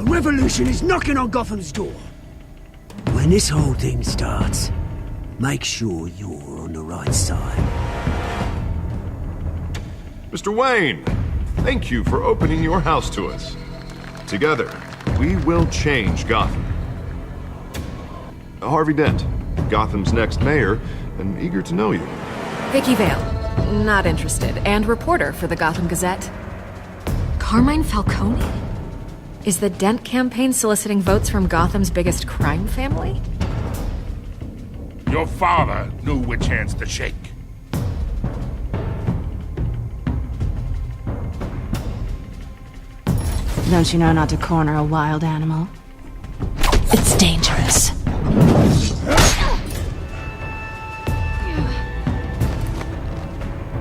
revolution is knocking on Gotham's door. When this whole thing starts, make sure you're on the right side. Mr. Wayne, thank you for opening your house to us. Together, we will change Gotham. Harvey Dent, Gotham's next mayor, and eager to know you. Vicky Vale, not interested, and reporter for the Gotham Gazette. Carmine Falcone? Is the Dent campaign soliciting votes from Gotham's biggest crime family? Your father knew which hands to shake. Don't you know not to corner a wild animal? It's dangerous.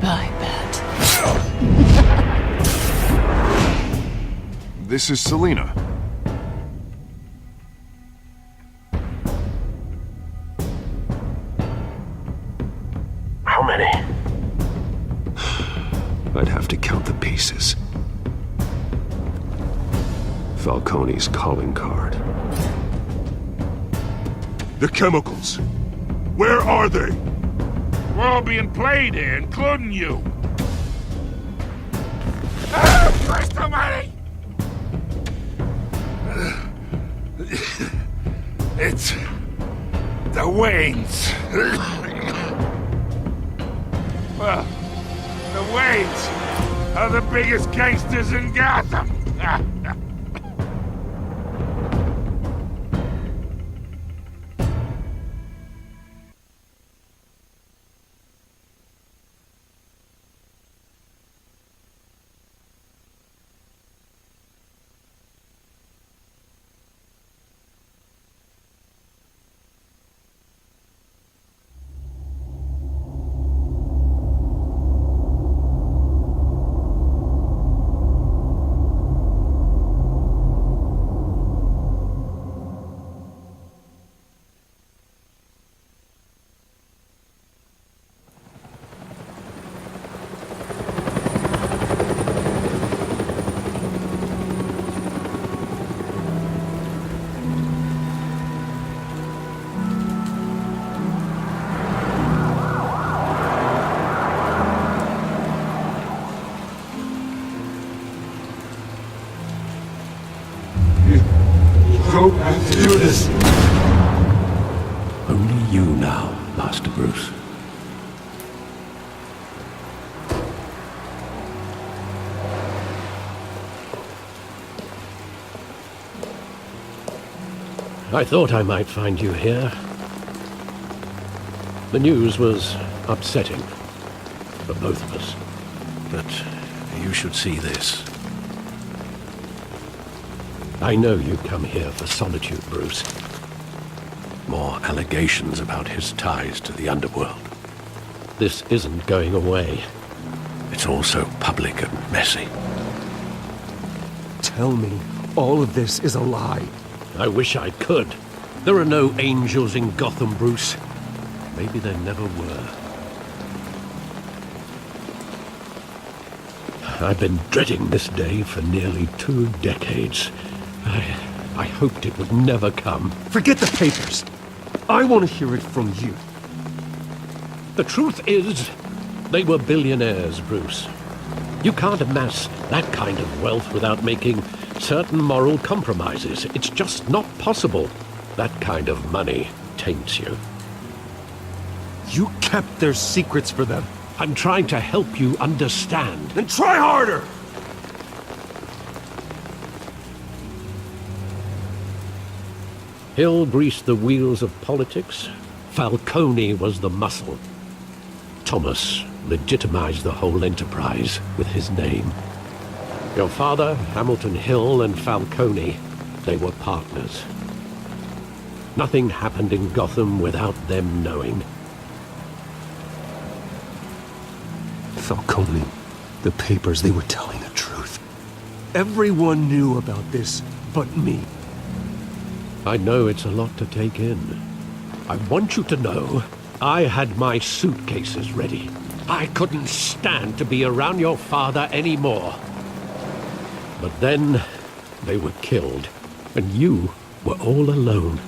I bet. This is Selina. How many? I'd have to count the pieces. Falcone's calling card. The chemicals. Where are they? We're all being played here, including you. Christ almighty! It's the Waynes. Well, the Waynes are the biggest gangsters in Gotham. Do this. Only you now, Master Bruce. I thought I might find you here. The news was upsetting for both of us. But you should see this. I know you come here for solitude, Bruce. More allegations about his ties to the underworld. This isn't going away. It's all so public and messy. Tell me, all of this is a lie. I wish I could. There are no angels in Gotham, Bruce. Maybe there never were. I've been dreading this day for nearly 2 decades. I hoped it would never come. Forget the papers. I want to hear it from you. The truth is, they were billionaires, Bruce. You can't amass that kind of wealth without making certain moral compromises. It's just not possible. That kind of money taints you. You kept their secrets for them. I'm trying to help you understand. Then try harder! Hill greased the wheels of politics. Falcone was the muscle. Thomas legitimized the whole enterprise with his name. Your father, Hamilton Hill, and Falcone, they were partners. Nothing happened in Gotham without them knowing. Falcone, the papers, they were telling the truth. Everyone knew about this but me. I know it's a lot to take in. I want you to know I had my suitcases ready. I couldn't stand to be around your father anymore. But then they were killed. And you were all alone.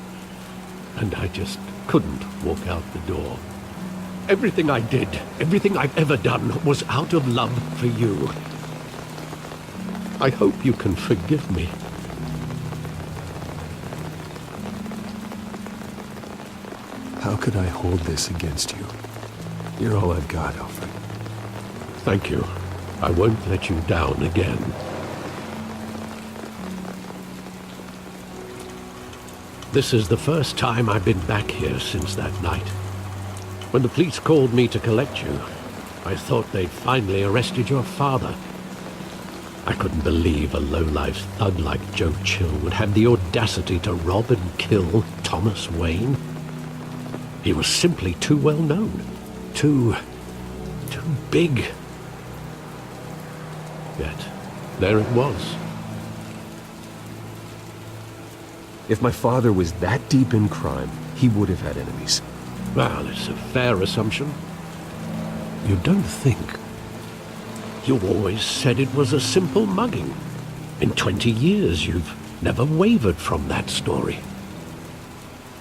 And I just couldn't walk out the door. Everything I did, everything I've ever done, was out of love for you. I hope you can forgive me. How could I hold this against you? You're all I've got, Alfred. Thank you. I won't let you down again. This is the first time I've been back here since that night. When the police called me to collect you, I thought they'd finally arrested your father. I couldn't believe a low-life thug like Joe Chill would have the audacity to rob and kill Thomas Wayne. He was simply too well known. Too big. Yet, there it was. If my father was that deep in crime, he would have had enemies. Well, it's a fair assumption. You don't think? You always said it was a simple mugging. In 20 years, you've never wavered from that story.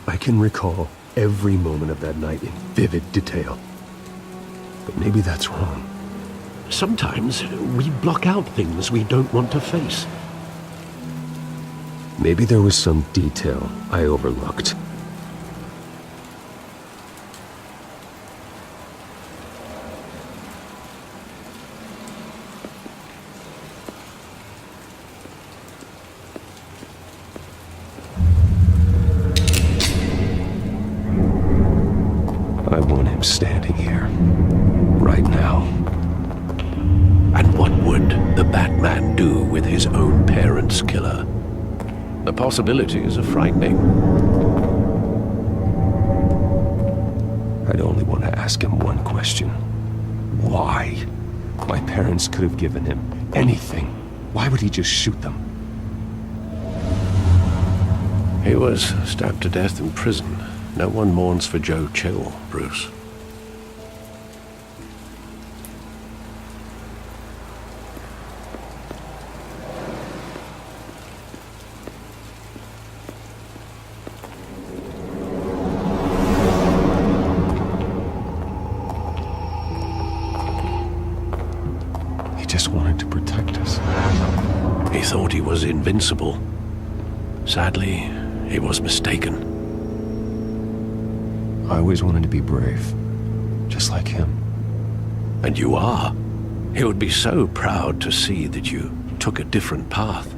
I can recall every moment of that night in vivid detail. But maybe that's wrong. Sometimes we block out things we don't want to face. Maybe there was some detail I overlooked. I want him standing here, right now. And what would the Batman do with his own parents' killer? The possibilities are frightening. I'd only want to ask him one question. Why? My parents could have given him anything. Why would he just shoot them? He was stabbed to death in prison. No one mourns for Joe Chill, Bruce. He just wanted to protect us. He thought he was invincible. Sadly, he was mistaken. I always wanted to be brave, just like him. And you are. He would be so proud to see that you took a different path.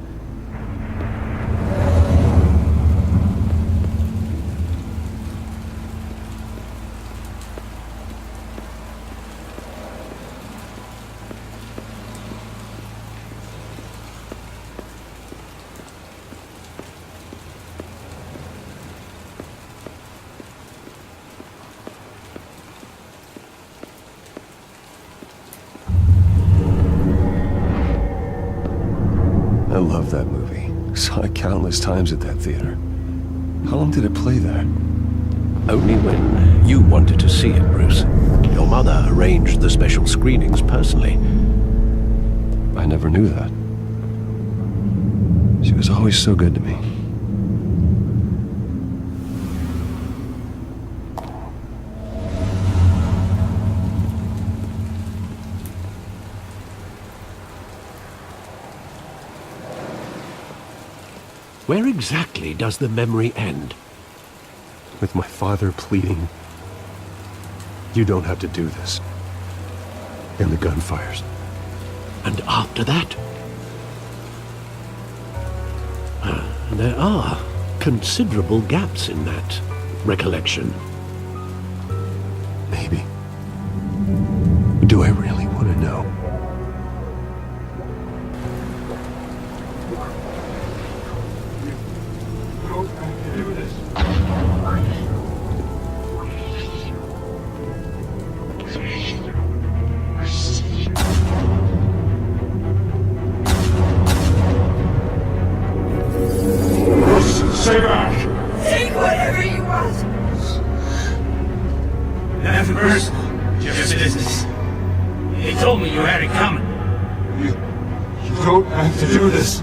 I love that movie. Saw it countless times at that theater. How long did it play there? Only when you wanted to see it, Bruce. Your mother arranged the special screenings personally. I never knew that. She was always so good to me. Where exactly does the memory end? With my father pleading, "You don't have to do this." And the gunfires. And after that? There are considerable gaps in that recollection. Maybe. Do I really want to know? Stay back! Take whatever you want! Nothing personal, just business. They told me you had it coming. You don't have to do this.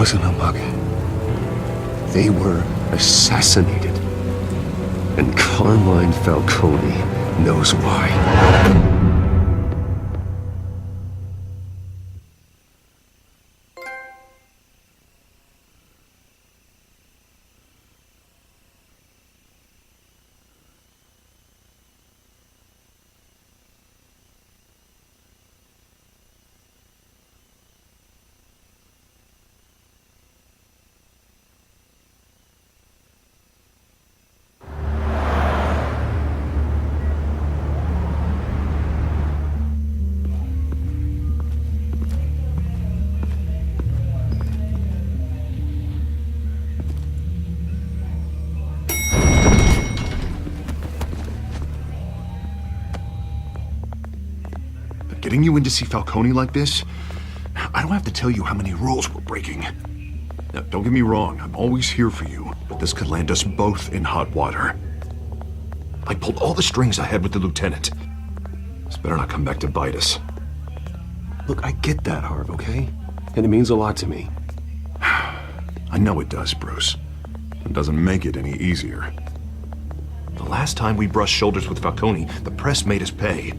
wasn't a mug. They were assassinated. And Carmine Falcone knows why. Getting you in to see Falcone like this? I don't have to tell you how many rules we're breaking. Now, don't get me wrong, I'm always here for you, but this could land us both in hot water. I pulled all the strings I had with the lieutenant. This better not come back to bite us. Look, I get that, Harv, okay? And it means a lot to me. I know it does, Bruce. It doesn't make it any easier. The last time we brushed shoulders with Falcone, the press made us pay.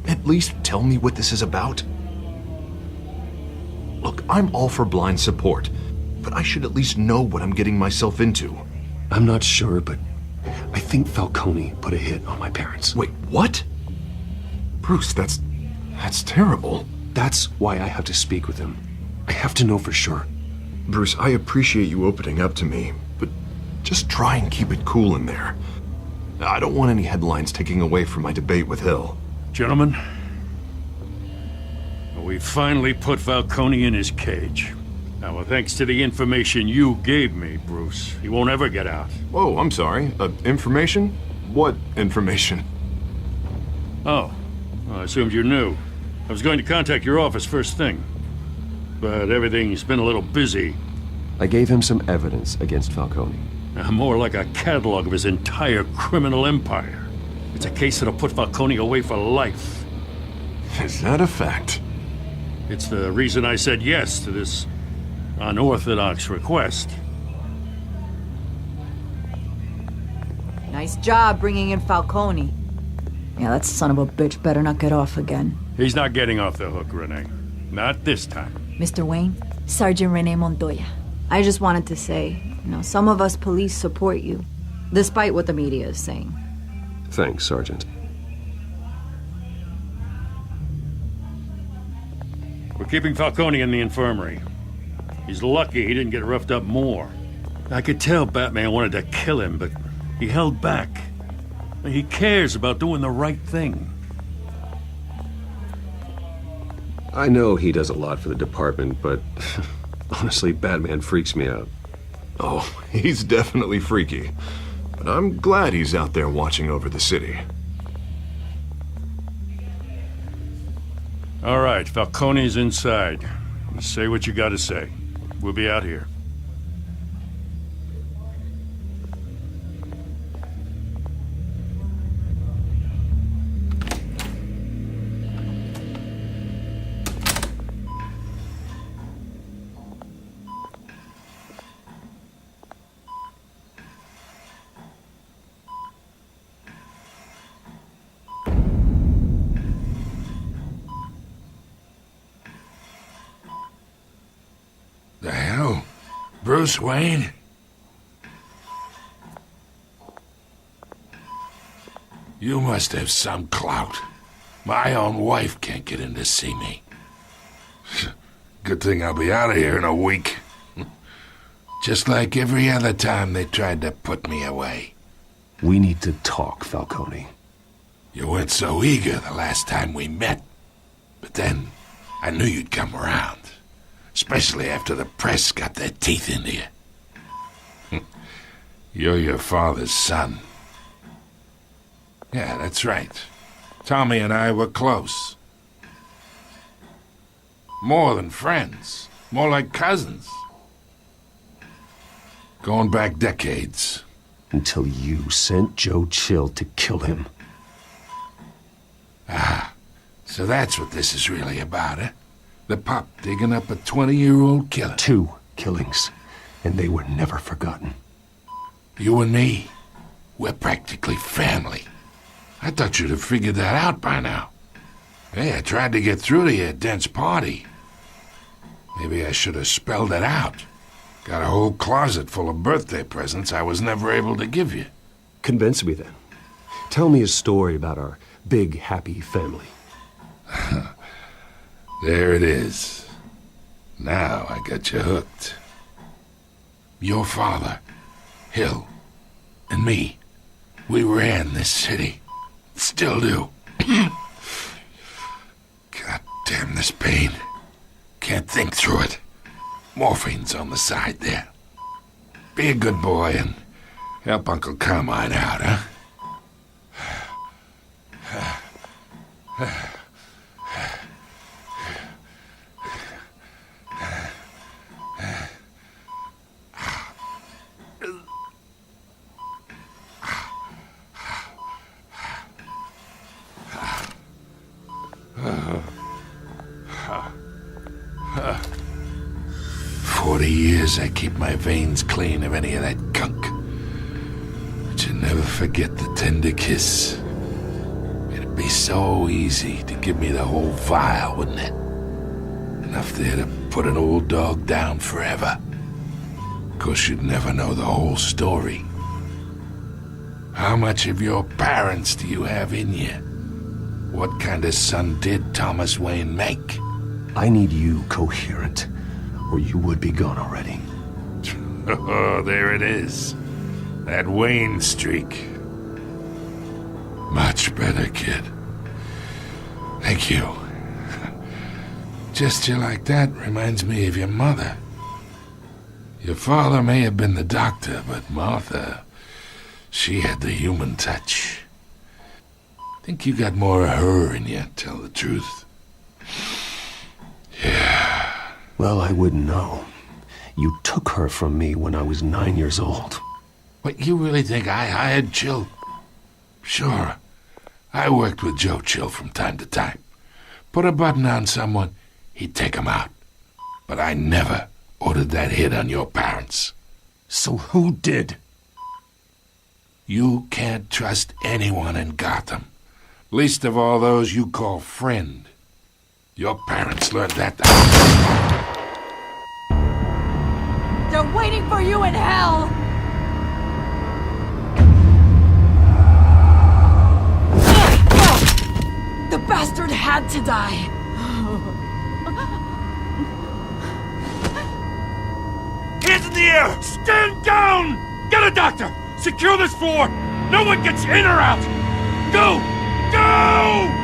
At least tell me what this is about. Look, I'm all for blind support, but I should at least know what I'm getting myself into. I'm not sure, but I think Falcone put a hit on my parents. Wait, what? Bruce, that's terrible. That's why I have to speak with him. I have to know for sure. Bruce, I appreciate you opening up to me, but just try and keep it cool in there. I don't want any headlines taking away from my debate with Hill. Gentlemen, we finally put Falcone in his cage. Now, thanks to the information you gave me, Bruce, he won't ever get out. Whoa, I'm sorry. Information? What information? Oh, well, I assumed you knew. I was going to contact your office first thing, but everything's been a little busy. I gave him some evidence against Falcone. More like a catalog of his entire criminal empire. It's a case that'll put Falcone away for life. Is that a fact? It's the reason I said yes to this unorthodox request. Nice job bringing in Falcone. Yeah, that son of a bitch better not get off again. He's not getting off the hook, Renee. Not this time. Mr. Wayne, Sergeant Renee Montoya. I just wanted to say, some of us police support you, despite what the media is saying. Thanks, Sergeant. We're keeping Falcone in the infirmary. He's lucky he didn't get roughed up more. I could tell Batman wanted to kill him, but he held back. He cares about doing the right thing. I know he does a lot for the department, but honestly, Batman freaks me out. Oh, he's definitely freaky. But I'm glad he's out there watching over the city. All right, Falcone's inside. Say what you gotta say. We'll be out here. The hell? Bruce Wayne? You must have some clout. My own wife can't get in to see me. Good thing I'll be out of here in a week. Just like every other time they tried to put me away. We need to talk, Falcone. You weren't so eager the last time we met. But then, I knew you'd come around. Especially after the press got their teeth into you. You're your father's son. Yeah, that's right. Tommy and I were close. More than friends. More like cousins. Going back decades. Until you sent Joe Chill to kill him. Ah, so that's what this is really about, eh? The pup digging up a 20-year-old killer. 2 killings, and they were never forgotten. You and me, we're practically family. I thought you'd have figured that out by now. Hey, I tried to get through to you at Dent's party. Maybe I should have spelled it out. Got a whole closet full of birthday presents I was never able to give you. Convince me then. Tell me a story about our big, happy family. There it is. Now I got you hooked. Your father, Hill, and me, we ran this city. Still do. God damn this pain. Can't think through it. Morphine's on the side there. Be a good boy and help Uncle Carmine out, huh? I keep my veins clean of any of that gunk. But you never forget the tender kiss. It'd be so easy to give me the whole vial, wouldn't it? Enough there to put an old dog down forever. Of course, you'd never know the whole story. How much of your parents do you have in you? What kind of son did Thomas Wayne make? I need you coherent, or you would be gone already. Oh, there it is. That Wayne streak. Much better, kid. Thank you. Gesture like that reminds me of your mother. Your father may have been the doctor, but Martha, she had the human touch. Think you got more of her in you, tell the truth. Yeah. Well, I wouldn't know. You took her from me when I was 9 years old. What, you really think I hired Chill? Sure. I worked with Joe Chill from time to time. Put a button on someone, he'd take him out. But I never ordered that hit on your parents. So who did? You can't trust anyone in Gotham. Least of all those you call friend. Your parents learned that. They're waiting for you in hell! The bastard had to die! Hands in the air! Stand down! Get a doctor! Secure this floor! No one gets in or out! Go! Go!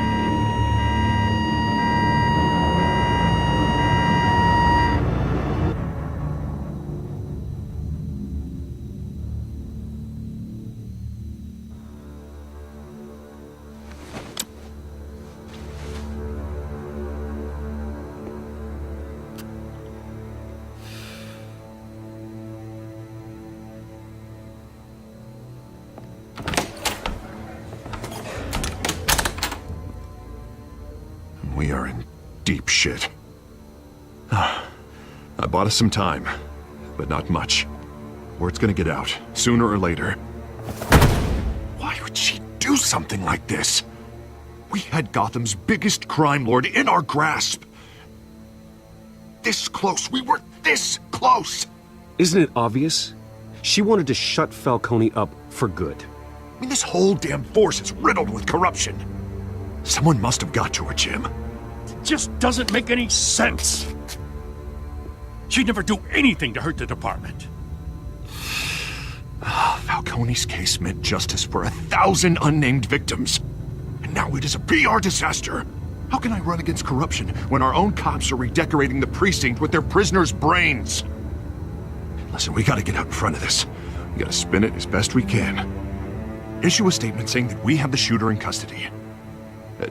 We are in deep shit. I bought us some time, but not much. Word's gonna get out, sooner or later. Why would she do something like this? We had Gotham's biggest crime lord in our grasp. This close, we were this close! Isn't it obvious? She wanted to shut Falcone up for good. I mean, this whole damn force is riddled with corruption. Someone must have got to her, Jim. It just doesn't make any sense. She'd never do anything to hurt the department. Falcone's case meant justice for 1,000 unnamed victims. And now it is a PR disaster. How can I run against corruption when our own cops are redecorating the precinct with their prisoners' brains? Listen, we gotta get out in front of this. We gotta spin it as best we can. Issue a statement saying that we have the shooter in custody.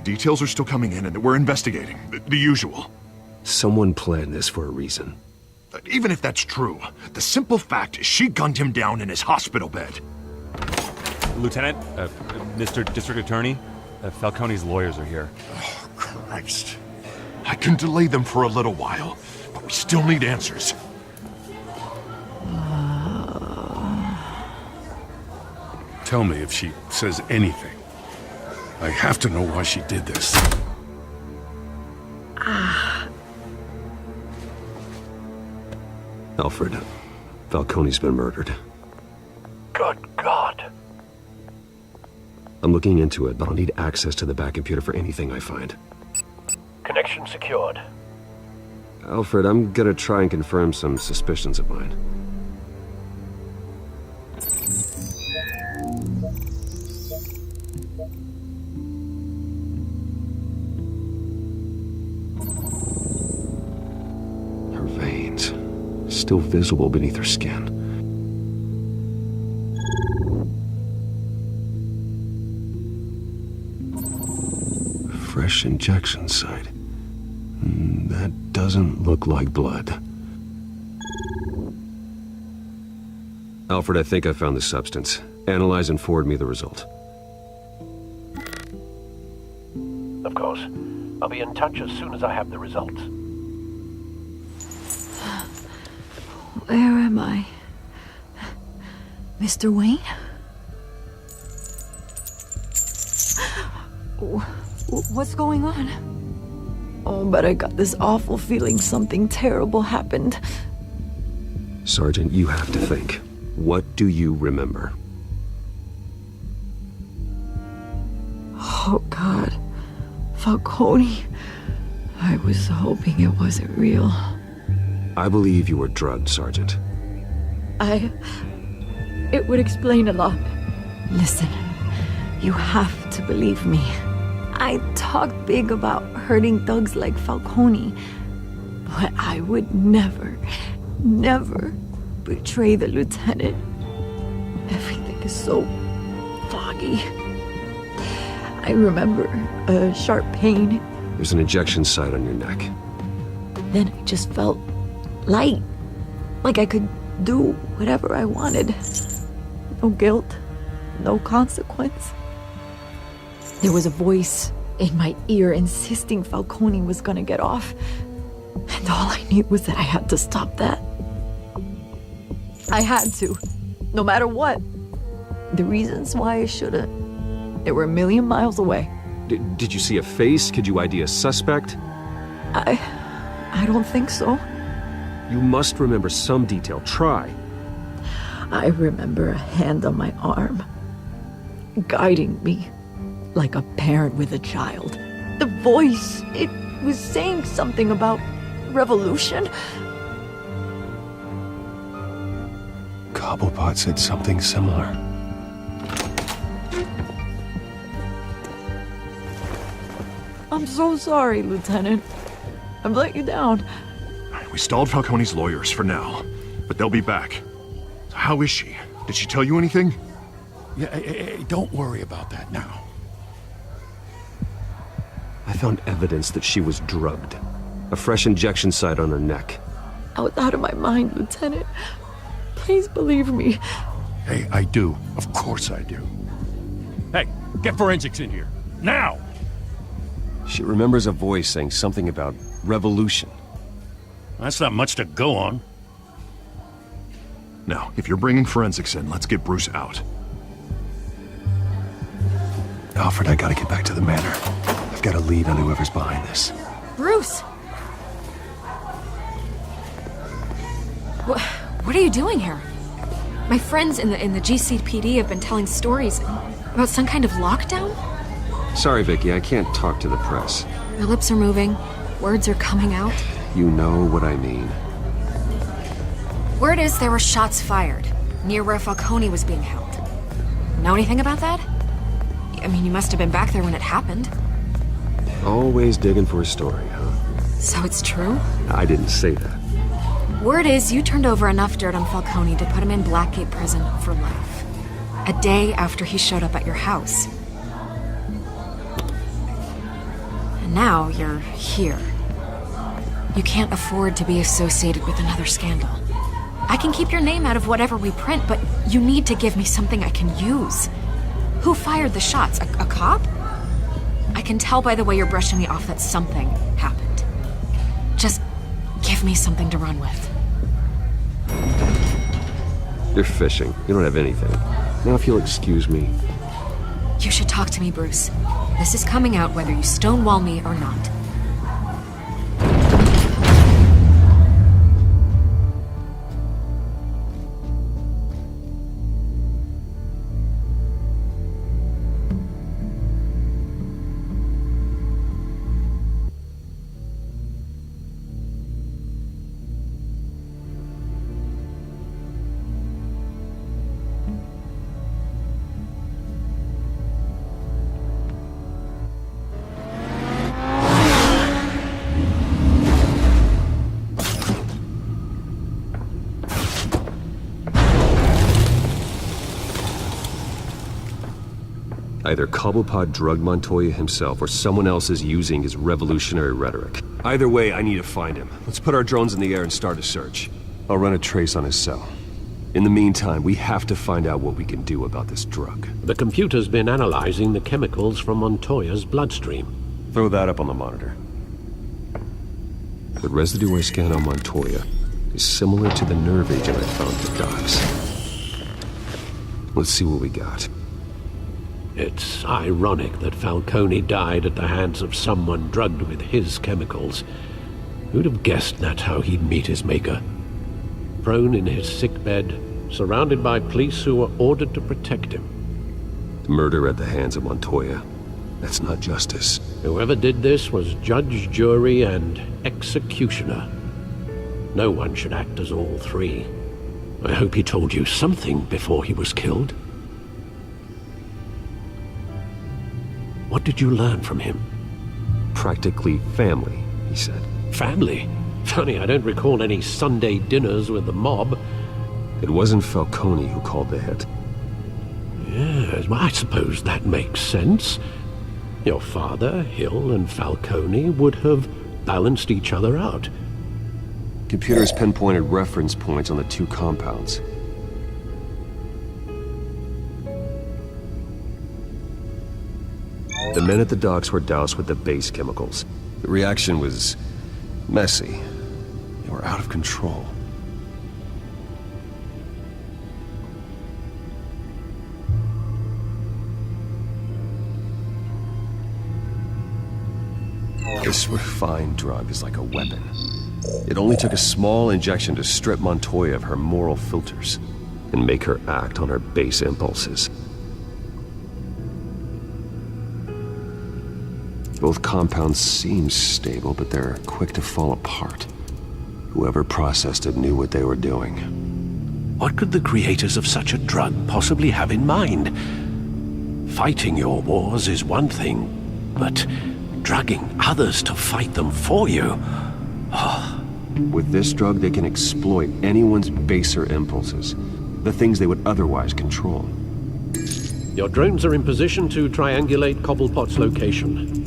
Details are still coming in and that we're investigating. The usual. Someone planned this for a reason. Even if that's true, the simple fact is she gunned him down in his hospital bed. Lieutenant, Mr. District Attorney, Falcone's lawyers are here. Oh, Christ. I can delay them for a little while, but we still need answers. Tell me if she says anything. I have to know why she did this. Alfred, Falcone's been murdered. Good God. I'm looking into it, but I'll need access to the back computer for anything I find. Connection secured. Alfred, I'm gonna try and confirm some suspicions of mine. Her veins, still visible beneath her skin. Fresh injection site. That doesn't look like blood. Alfred, I think I found the substance. Analyze and forward me the result. Of course. I'll be in touch as soon as I have the results. Where am I? Mr. Wayne? What's going on? Oh, but I got this awful feeling something terrible happened. Sergeant, you have to think. What do you remember? Oh, God. Falcone. I was hoping it wasn't real. I believe you were drugged, Sergeant. It would explain a lot. Listen, you have to believe me. I talked big about hurting thugs like Falcone, but I would never betray the lieutenant. Everything is so foggy. I remember a sharp pain. There's an injection site on your neck. Then I just felt light, like I could do whatever I wanted. No guilt, no consequence. There was a voice in my ear insisting Falcone was gonna get off. And all I knew was that I had to stop that. I had to, no matter what. The reasons why I shouldn't, they were a million miles away. Did you see a face? Could you ID a suspect? I don't think so. You must remember some detail. Try. I remember a hand on my arm, guiding me. Like a parent with a child. The voice, it was saying something about revolution. Cobblepot said something similar. I'm so sorry, Lieutenant. I've let you down. We stalled Falcone's lawyers for now, but they'll be back. How is she? Did she tell you anything? Yeah, don't worry about that now. I found evidence that she was drugged. A fresh injection site on her neck. I was out of my mind, Lieutenant. Please believe me. Hey, I do. Of course I do. Hey, get forensics in here. Now! She remembers a voice saying something about revolution. That's not much to go on. Now, if you're bringing forensics in, let's get Bruce out. Alfred, I gotta get back to the manor. I've got a lead on whoever's behind this. Bruce! What are you doing here? My friends in the GCPD have been telling stories about some kind of lockdown? Sorry, Vicky, I can't talk to the press. Your lips are moving. Words are coming out. You know what I mean. Word is there were shots fired near where Falcone was being held. Know anything about that? I mean, you must have been back there when it happened. Always digging for a story, huh? So it's true? I didn't say that. Word is you turned over enough dirt on Falcone to put him in Blackgate Prison for life. A day after he showed up at your house. And now you're here. You can't afford to be associated with another scandal. I can keep your name out of whatever we print, but you need to give me something I can use. Who fired the shots? A cop? I can tell by the way you're brushing me off that something happened. Give me something to run with. You're fishing. You don't have anything. Now if you'll excuse me. You should talk to me, Bruce. This is coming out whether you stonewall me or not. Either Cobblepot drugged Montoya himself, or someone else is using his revolutionary rhetoric. Either way, I need to find him. Let's put our drones in the air and start a search. I'll run a trace on his cell. In the meantime, we have to find out what we can do about this drug. The computer's been analyzing the chemicals from Montoya's bloodstream. Throw that up on the monitor. The residue I scanned on Montoya is similar to the nerve agent I found at the docks. Let's see what we got. It's ironic that Falcone died at the hands of someone drugged with his chemicals. Who'd have guessed that's how he'd meet his maker? Prone in his sickbed, surrounded by police who were ordered to protect him. Murder at the hands of Montoya. That's not justice. Whoever did this was judge, jury, and executioner. No one should act as all three. I hope he told you something before he was killed. What did you learn from him? Practically family, he said. Family? Funny, I don't recall any Sunday dinners with the mob. It wasn't Falcone who called the hit. Yes, well, I suppose that makes sense. Your father, Hill, and Falcone would have balanced each other out. Computers pinpointed reference points on the two compounds. The men at the docks were doused with the base chemicals. The reaction was messy. They were out of control. This refined drug is like a weapon. It only took a small injection to strip Montoya of her moral filters and make her act on her base impulses. Both compounds seem stable, but they're quick to fall apart. Whoever processed it knew what they were doing. What could the creators of such a drug possibly have in mind? Fighting your wars is one thing, but drugging others to fight them for you? With this drug, they can exploit anyone's baser impulses, the things they would otherwise control. Your drones are in position to triangulate Cobblepot's location.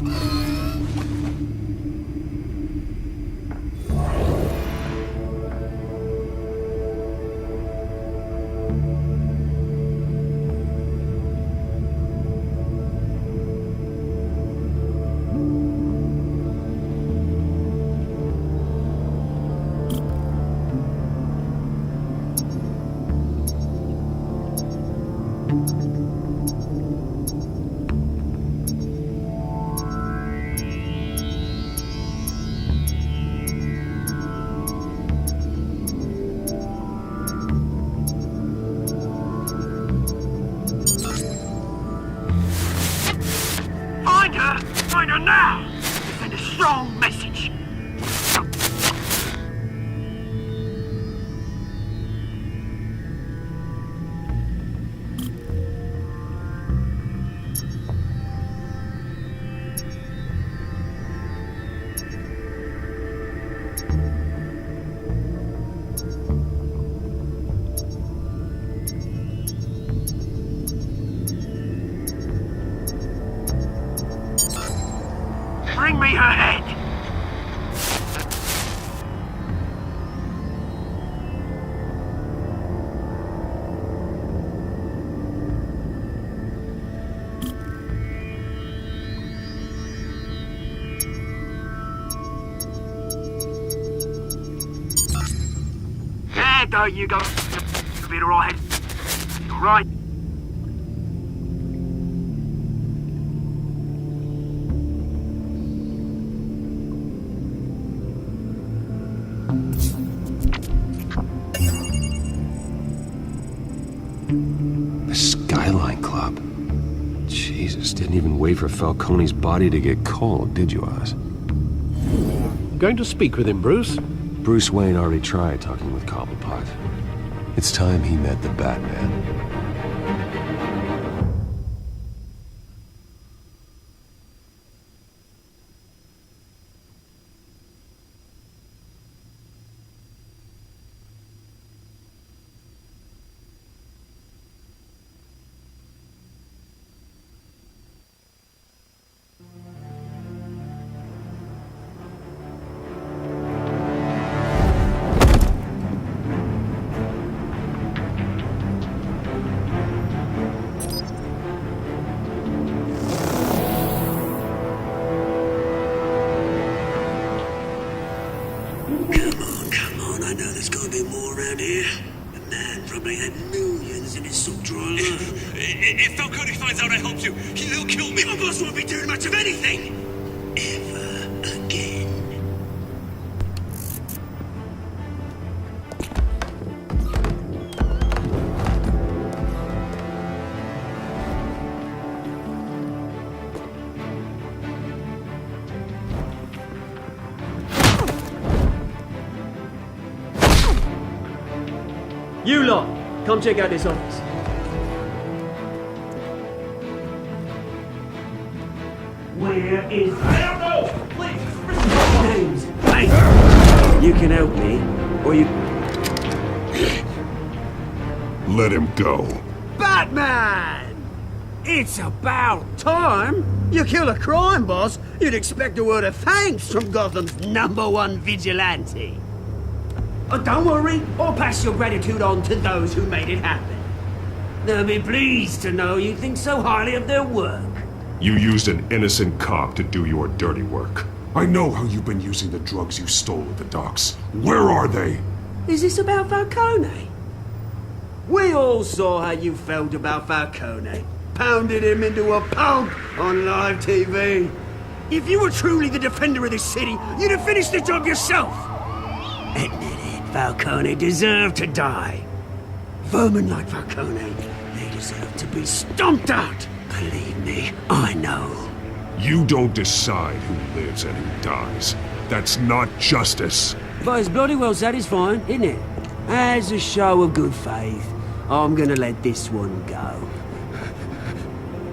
Find her now! Send a strong message. Bring me her head! Don't you go a bit, alright? Right. The Skyline Club. Jesus, didn't even wait for Falcone's body to get cold, did you, Oz? Going to speak with him, Bruce? Bruce Wayne already tried talking with Cobblepot. It's time he met the Batman. Come on, I know there's gonna be more around here. The man probably had millions in his salt-dry life. If Falcone finds out I helped you, he'll kill me. My boss won't be doing much of anything! Ever again. You lot, come check out this office. Where is... I don't know! Please, James? Hey! You can help me, or you... Let him go. Batman! It's about time! You kill a crime boss, you'd expect a word of thanks from Gotham's #1 vigilante. Oh, don't worry, I'll pass your gratitude on to those who made it happen. They'll be pleased to know you think so highly of their work. You used an innocent cop to do your dirty work. I know how you've been using the drugs you stole at the docks. Where are they? Is this about Falcone? We all saw how you felt about Falcone. Pounded him into a pulp on live TV. If you were truly the defender of this city, you'd have finished the job yourself. Admit it, Falcone deserved to die. Vermin like Falcone, they deserve to be stomped out. Believe me, I know. You don't decide who lives and who dies. That's not justice. But it's bloody well satisfying, isn't it? As a show of good faith, I'm gonna let this one go.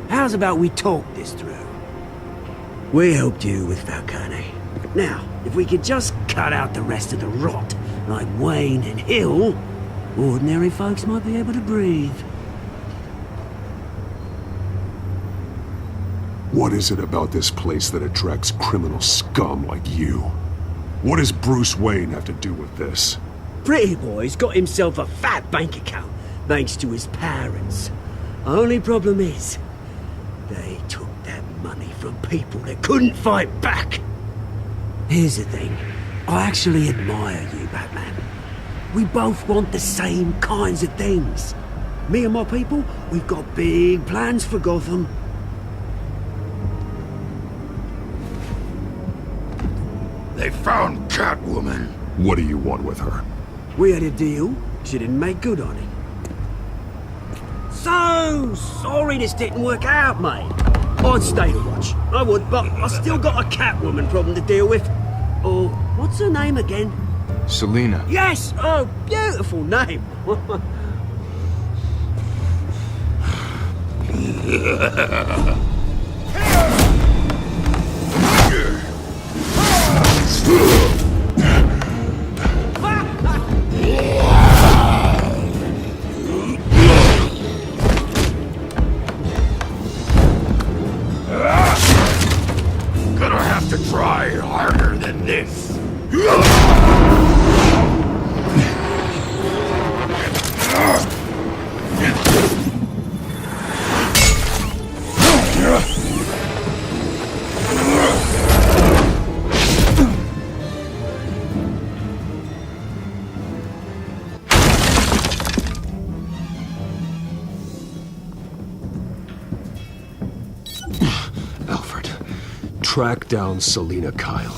How's about we talk this through? We helped you with Falcone. Now, if we could just cut out the rest of the rot, like Wayne and Hill, ordinary folks might be able to breathe. What is it about this place that attracts criminal scum like you? What does Bruce Wayne have to do with this? Pretty Boy's got himself a fat bank account, thanks to his parents. Only problem is, they took that money from people that couldn't fight back. Here's the thing. I actually admire you, Batman. We both want the same kinds of things. Me and my people, we've got big plans for Gotham. They found Catwoman. What do you want with her? We had a deal. She didn't make good on it. So sorry this didn't work out, mate. I'd stay to watch. I would, but I still got a Catwoman problem to deal with. Oh, what's her name again? Selina. Yes! Oh, beautiful name. Gonna have to try harder than this. track down Selina Kyle.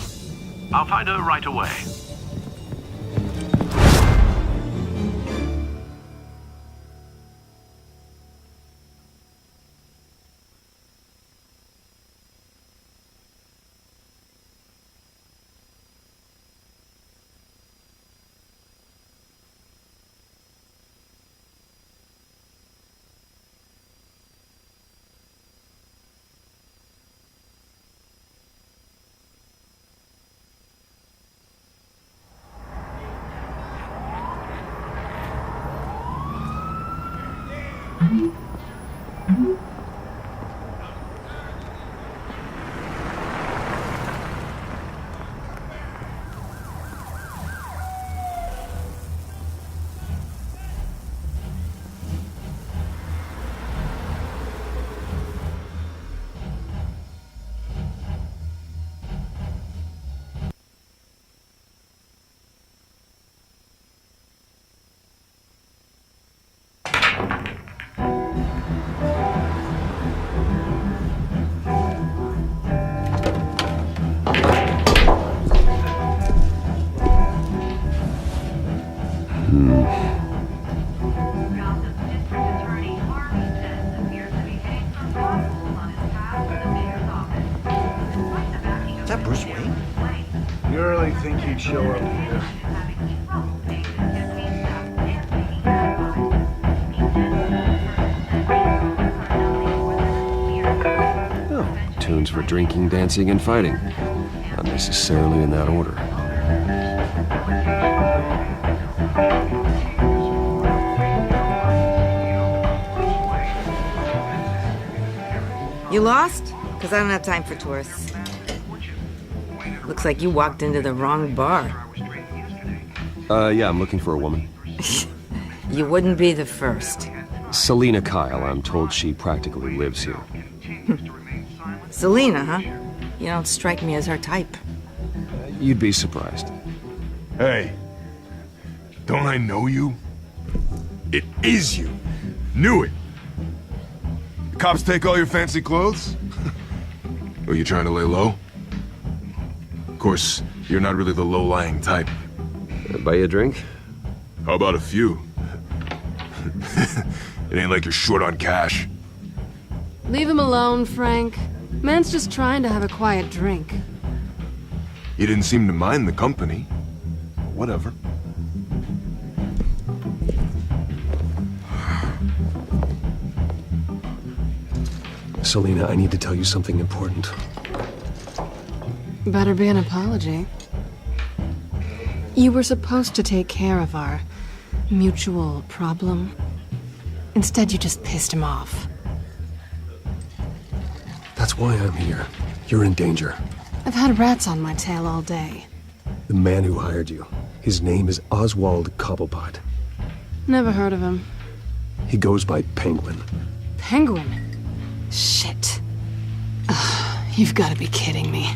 I'll find her right away. Is that Bruce Wayne? You really think he'd show up here? Oh, tunes for drinking, dancing, and fighting. Not necessarily in that order. You lost? Because I don't have time for tourists. Looks like you walked into the wrong bar. Yeah, I'm looking for a woman. You wouldn't be the first. Selina Kyle, I'm told she practically lives here. Selina, huh? You don't strike me as her type. You'd be surprised. Hey, don't I know you? It is you. Knew it. The cops take all your fancy clothes? Are you trying to lay low? Of course, you're not really the low-lying type. Buy you a drink? How about a few? It ain't like you're short on cash. Leave him alone, Frank. Man's just trying to have a quiet drink. You didn't seem to mind the company. Whatever. Selina, I need to tell you something important. Better be an apology. You were supposed to take care of our mutual problem. Instead, you just pissed him off. That's why I'm here. You're in danger. I've had rats on my tail all day. The man who hired you, his name is Oswald Cobblepot. Never heard of him. He goes by Penguin. Penguin? Shit. Ugh, you've got to be kidding me.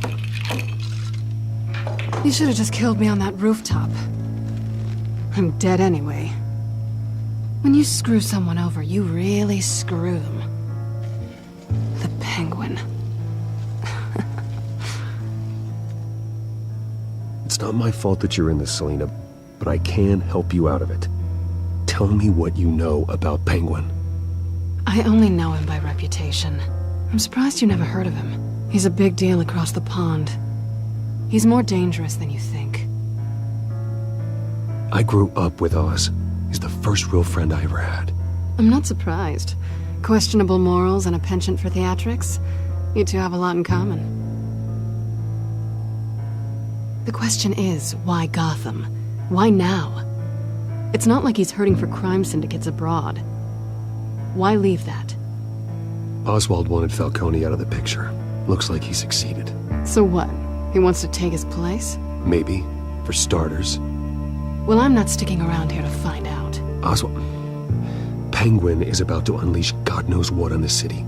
You should have just killed me on that rooftop. I'm dead anyway. When you screw someone over, you really screw them. The Penguin. It's not my fault that you're in this, Selina, but I can help you out of it. Tell me what you know about Penguin. I only know him by reputation. I'm surprised you never heard of him. He's a big deal across the pond. He's more dangerous than you think. I grew up with Oz. He's the first real friend I ever had. I'm not surprised. Questionable morals and a penchant for theatrics. You two have a lot in common. The question is, why Gotham? Why now? It's not like he's hurting for crime syndicates abroad. Why leave that? Oswald wanted Falcone out of the picture. Looks like he succeeded. So what? He wants to take his place? Maybe. For starters. Well, I'm not sticking around here to find out. Oswald... Penguin is about to unleash God knows what on the city.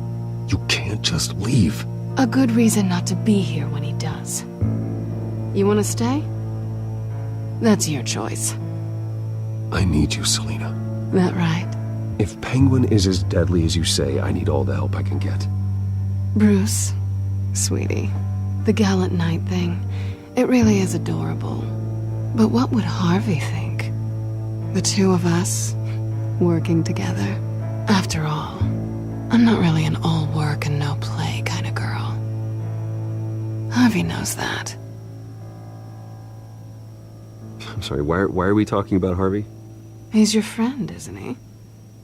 You can't just leave. A good reason not to be here when he does. You want to stay? That's your choice. I need you, Selina. That right? If Penguin is as deadly as you say, I need all the help I can get. Bruce, sweetie, The gallant knight thing, it really is adorable. But what would Harvey think? The two of us, working together. After all, I'm not really an all work and no play kind of girl. Harvey knows that. I'm sorry, why are we talking about Harvey? He's your friend, isn't he?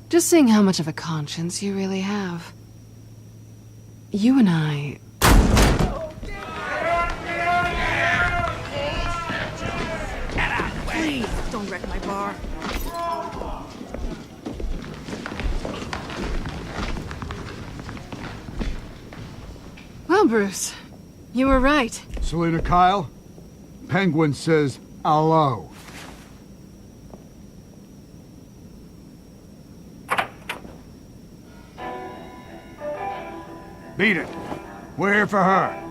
Just seeing how much of a conscience you really have. You and I... Please, don't wreck my bar. Well, Bruce, you were right. Selena Kyle, Penguin says hello. Beat it. We're here for her.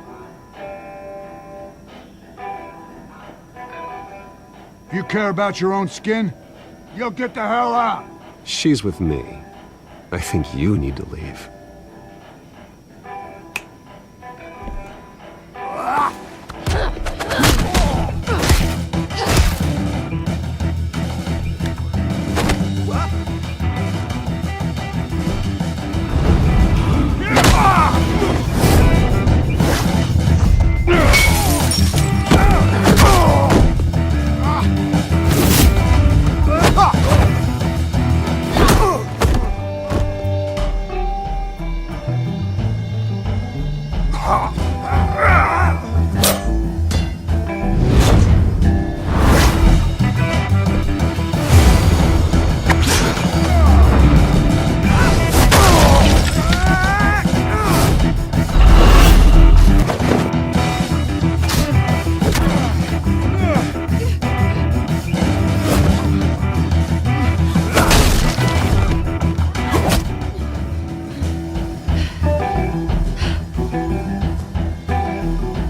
If you care about your own skin, you'll get the hell out. She's with me. I think you need to leave.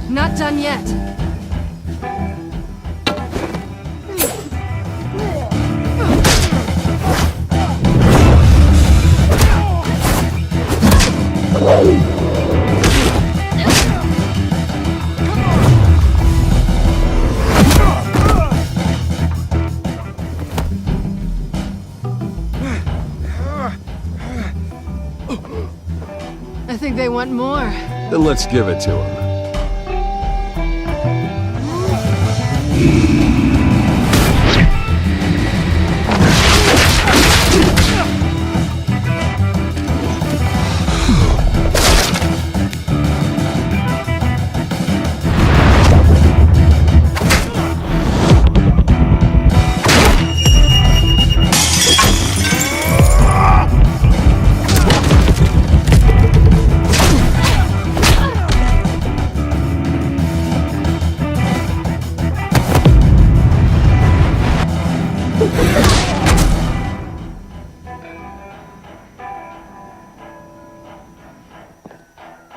Not done yet. I think they want more. Then let's give it to him.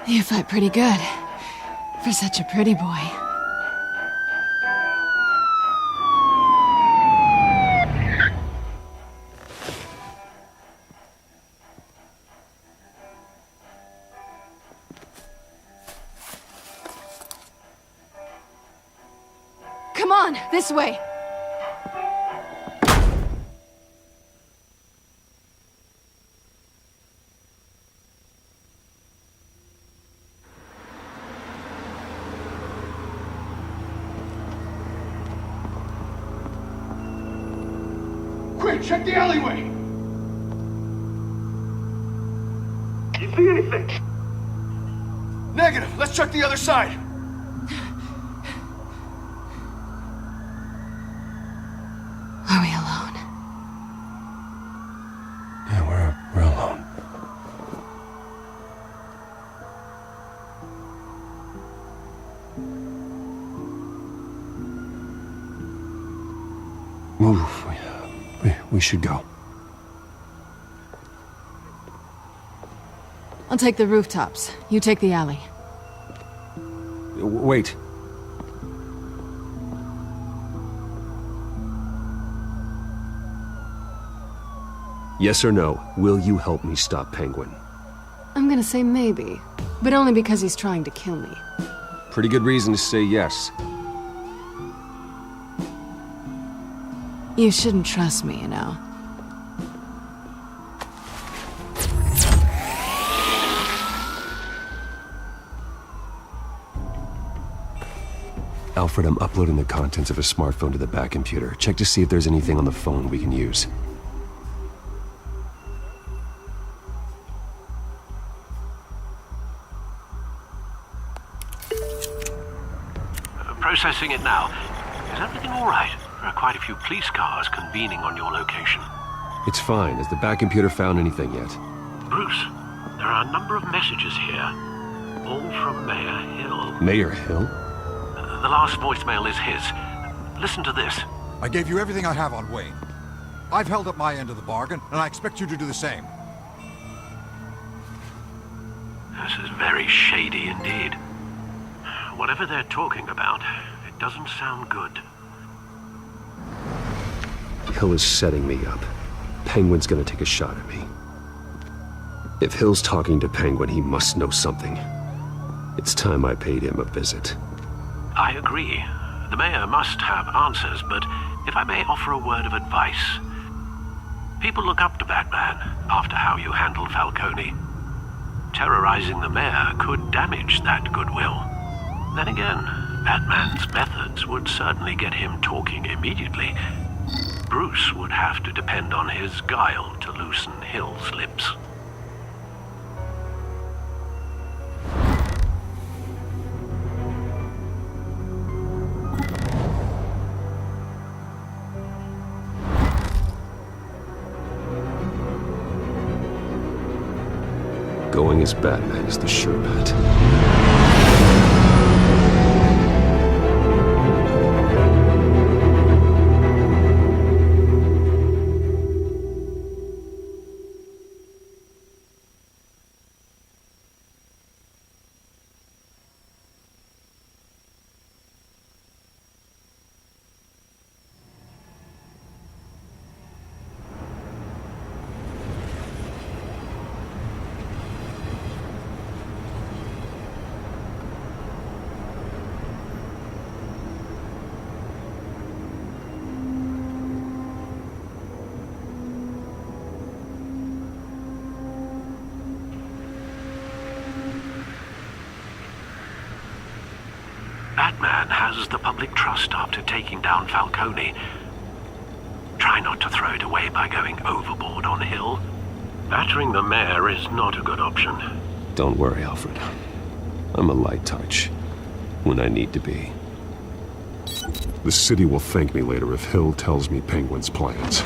You fight pretty good. For such a pretty boy. Come on, this way. Quick, check the alleyway! You see anything? Negative. Let's check the other side. Are we alone? Yeah, we're alone. Move. We should go. I'll take the rooftops. You take the alley. Wait. Yes or no, will you help me stop Penguin? I'm gonna say maybe, but only because he's trying to kill me. Pretty good reason to say yes. You shouldn't trust me, you know. Alfred, I'm uploading the contents of a smartphone to the back computer. Check to see if there's anything on the phone we can use. Processing it now. Is everything all right? There are quite a few police cars convening on your location. It's fine. Has the back computer found anything yet? Bruce, there are a number of messages here. All from Mayor Hill. Mayor Hill? The last voicemail is his. Listen to this. I gave you everything I have on Wayne. I've held up my end of the bargain, and I expect you to do the same. This is very shady indeed. Whatever they're talking about, it doesn't sound good. Hill is setting me up. Penguin's gonna take a shot at me. If Hill's talking to Penguin, he must know something. It's time I paid him a visit. I agree. The mayor must have answers, but if I may offer a word of advice. People look up to Batman after how you handled Falcone. Terrorizing the mayor could damage that goodwill. Then again, Batman's methods would certainly get him talking immediately. Bruce would have to depend on his guile to loosen Hill's lips. Going as Batman is the sure bet. Batman has the public trust after taking down Falcone. Try not to throw it away by going overboard on Hill. Battering the mayor is not a good option. Don't worry, Alfred. I'm a light touch when I need to be. The city will thank me later if Hill tells me Penguin's plans.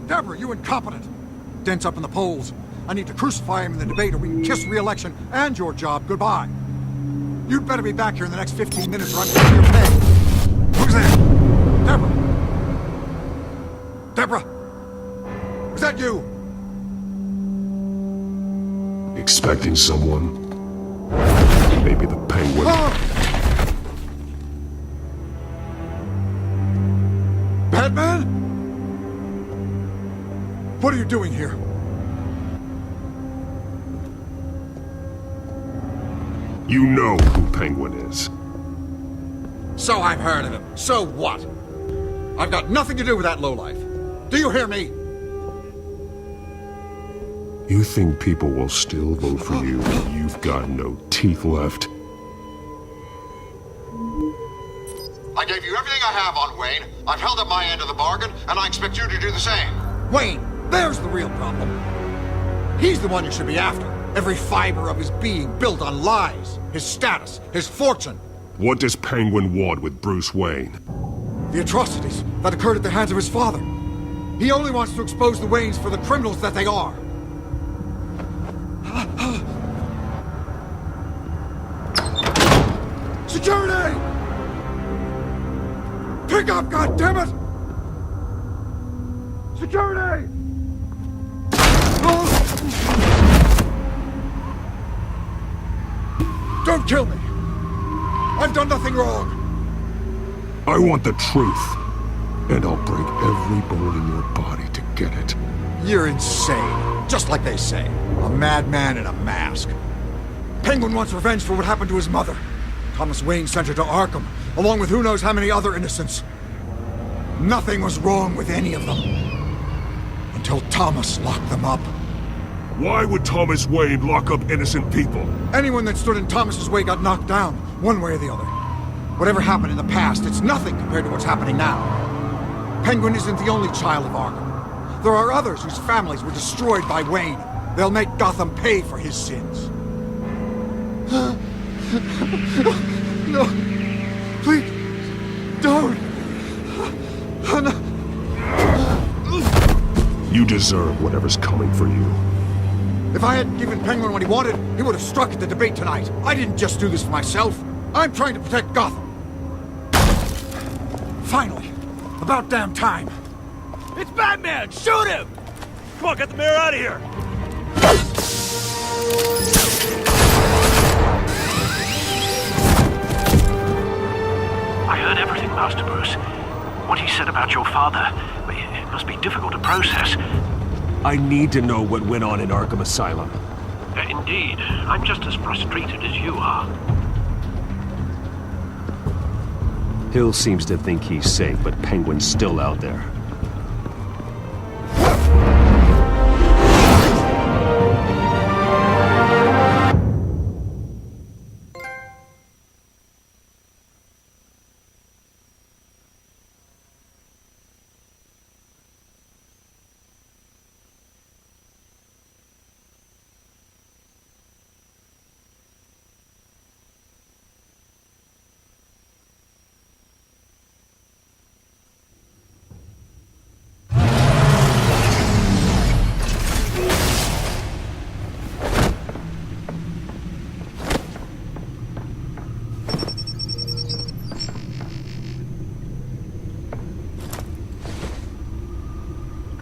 Deborah, you incompetent! Dent's up in the polls. I need to crucify him in the debate or we can kiss re-election and your job goodbye. You'd better be back here in the next 15 minutes or I'm taking your pay. Who's there? Deborah! Deborah! Was that you? Expecting someone? Maybe the Penguin. Batman? What are you doing here? You know who Penguin is. So I've heard of him. So what? I've got nothing to do with that lowlife. Do you hear me? You think people will still vote for you when you've got no teeth left? I gave you everything I have on Wayne. I've held up my end of the bargain, and I expect you to do the same. Wayne, there's the real problem. He's the one you should be after. Every fiber of his being built on lies. His status, his fortune. What does Penguin want with Bruce Wayne? The atrocities that occurred at the hands of his father. He only wants to expose the Waynes for the criminals that they are. Security! Pick up, goddammit! Security! Don't kill me! I've done nothing wrong! I want the truth, and I'll break every bone in your body to get it. You're insane. Just like they say. A madman in a mask. Penguin wants revenge for what happened to his mother. Thomas Wayne sent her to Arkham, along with who knows how many other innocents. Nothing was wrong with any of them. Until Thomas locked them up. Why would Thomas Wayne lock up innocent people? Anyone that stood in Thomas's way got knocked down, one way or the other. Whatever happened in the past, it's nothing compared to what's happening now. Penguin isn't the only child of Arkham. There are others whose families were destroyed by Wayne. They'll make Gotham pay for his sins. No. Please. Don't. No. You deserve whatever's coming for you. If I hadn't given Penguin what he wanted, he would have struck at the debate tonight. I didn't just do this for myself. I'm trying to protect Gotham. Finally. About damn time. It's Batman! Shoot him! Come on, get the mayor out of here! I heard everything, Master Bruce. What he said about your father, it must be difficult to process. I need to know what went on in Arkham Asylum. Indeed. I'm just as frustrated as you are. Hill seems to think he's safe, but Penguin's still out there.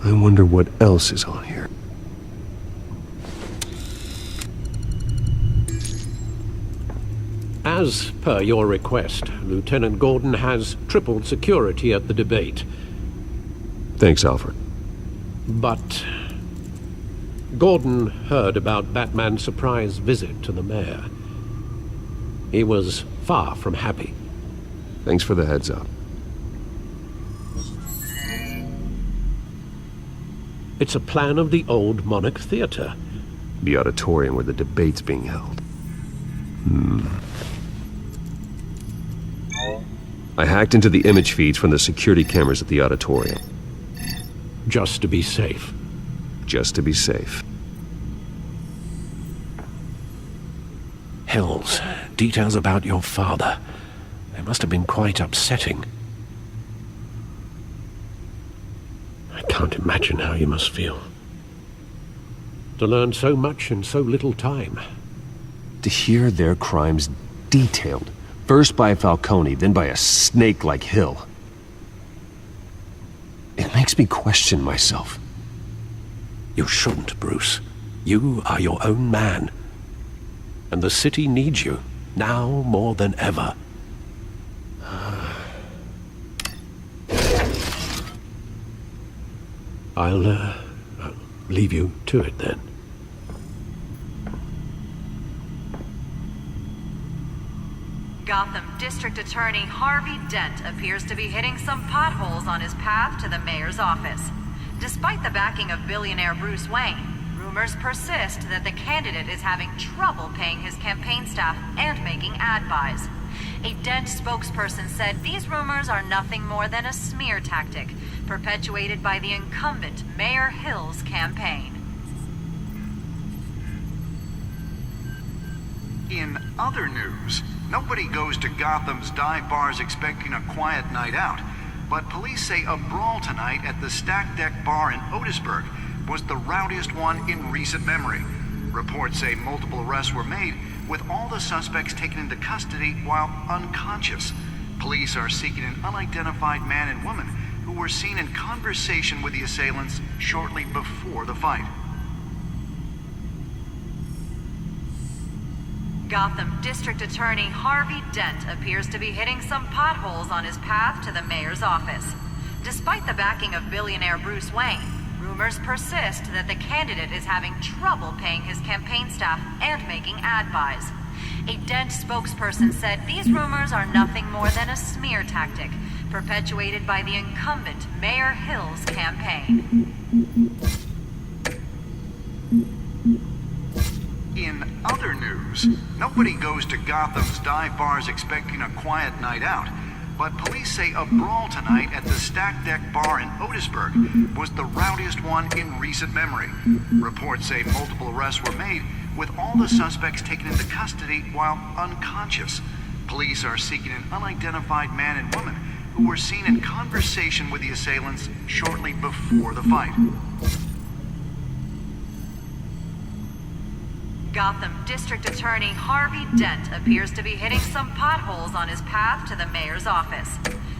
I wonder what else is on here. As per your request, Lieutenant Gordon has tripled security at the debate. Thanks, Alfred. But Gordon heard about Batman's surprise visit to the mayor. He was far from happy. Thanks for the heads up. It's a plan of the old Monarch Theater. The auditorium where the debate's being held. I hacked into the image feeds from the security cameras at the auditorium. Just to be safe. Just to be safe. Hills, details about your father. They must have been quite upsetting. I can't imagine how you must feel. To learn so much in so little time. To hear their crimes detailed. First by Falcone, then by a snake like Hill. It makes me question myself. You shouldn't, Bruce. You are your own man. And the city needs you, now more than ever. I'll leave you to it then. Gotham District Attorney Harvey Dent appears to be hitting some potholes on his path to the mayor's office. Despite the backing of billionaire Bruce Wayne, rumors persist that the candidate is having trouble paying his campaign staff and making ad buys. A Dent spokesperson said these rumors are nothing more than a smear tactic, perpetuated by the incumbent Mayor Hill's campaign. In other news, nobody goes to Gotham's dive bars expecting a quiet night out, but police say a brawl tonight at the Stack Deck Bar in Otisburg was the rowdiest one in recent memory. Reports say multiple arrests were made, with all the suspects taken into custody while unconscious. Police are seeking an unidentified man and woman who were seen in conversation with the assailants shortly before the fight. Gotham District Attorney Harvey Dent appears to be hitting some potholes on his path to the mayor's office. Despite the backing of billionaire Bruce Wayne, rumors persist that the candidate is having trouble paying his campaign staff and making ad buys. A Dent spokesperson said these rumors are nothing more than a smear tactic perpetuated by the incumbent Mayor Hill's campaign. In other news, nobody goes to Gotham's dive bars expecting a quiet night out, but police say a brawl tonight at the Stack Deck Bar in Otisburg was the rowdiest one in recent memory. Reports say multiple arrests were made, with all the suspects taken into custody while unconscious. Police are seeking an unidentified man and woman who were seen in conversation with the assailants shortly before the fight. Gotham District Attorney Harvey Dent appears to be hitting some potholes on his path to the mayor's office.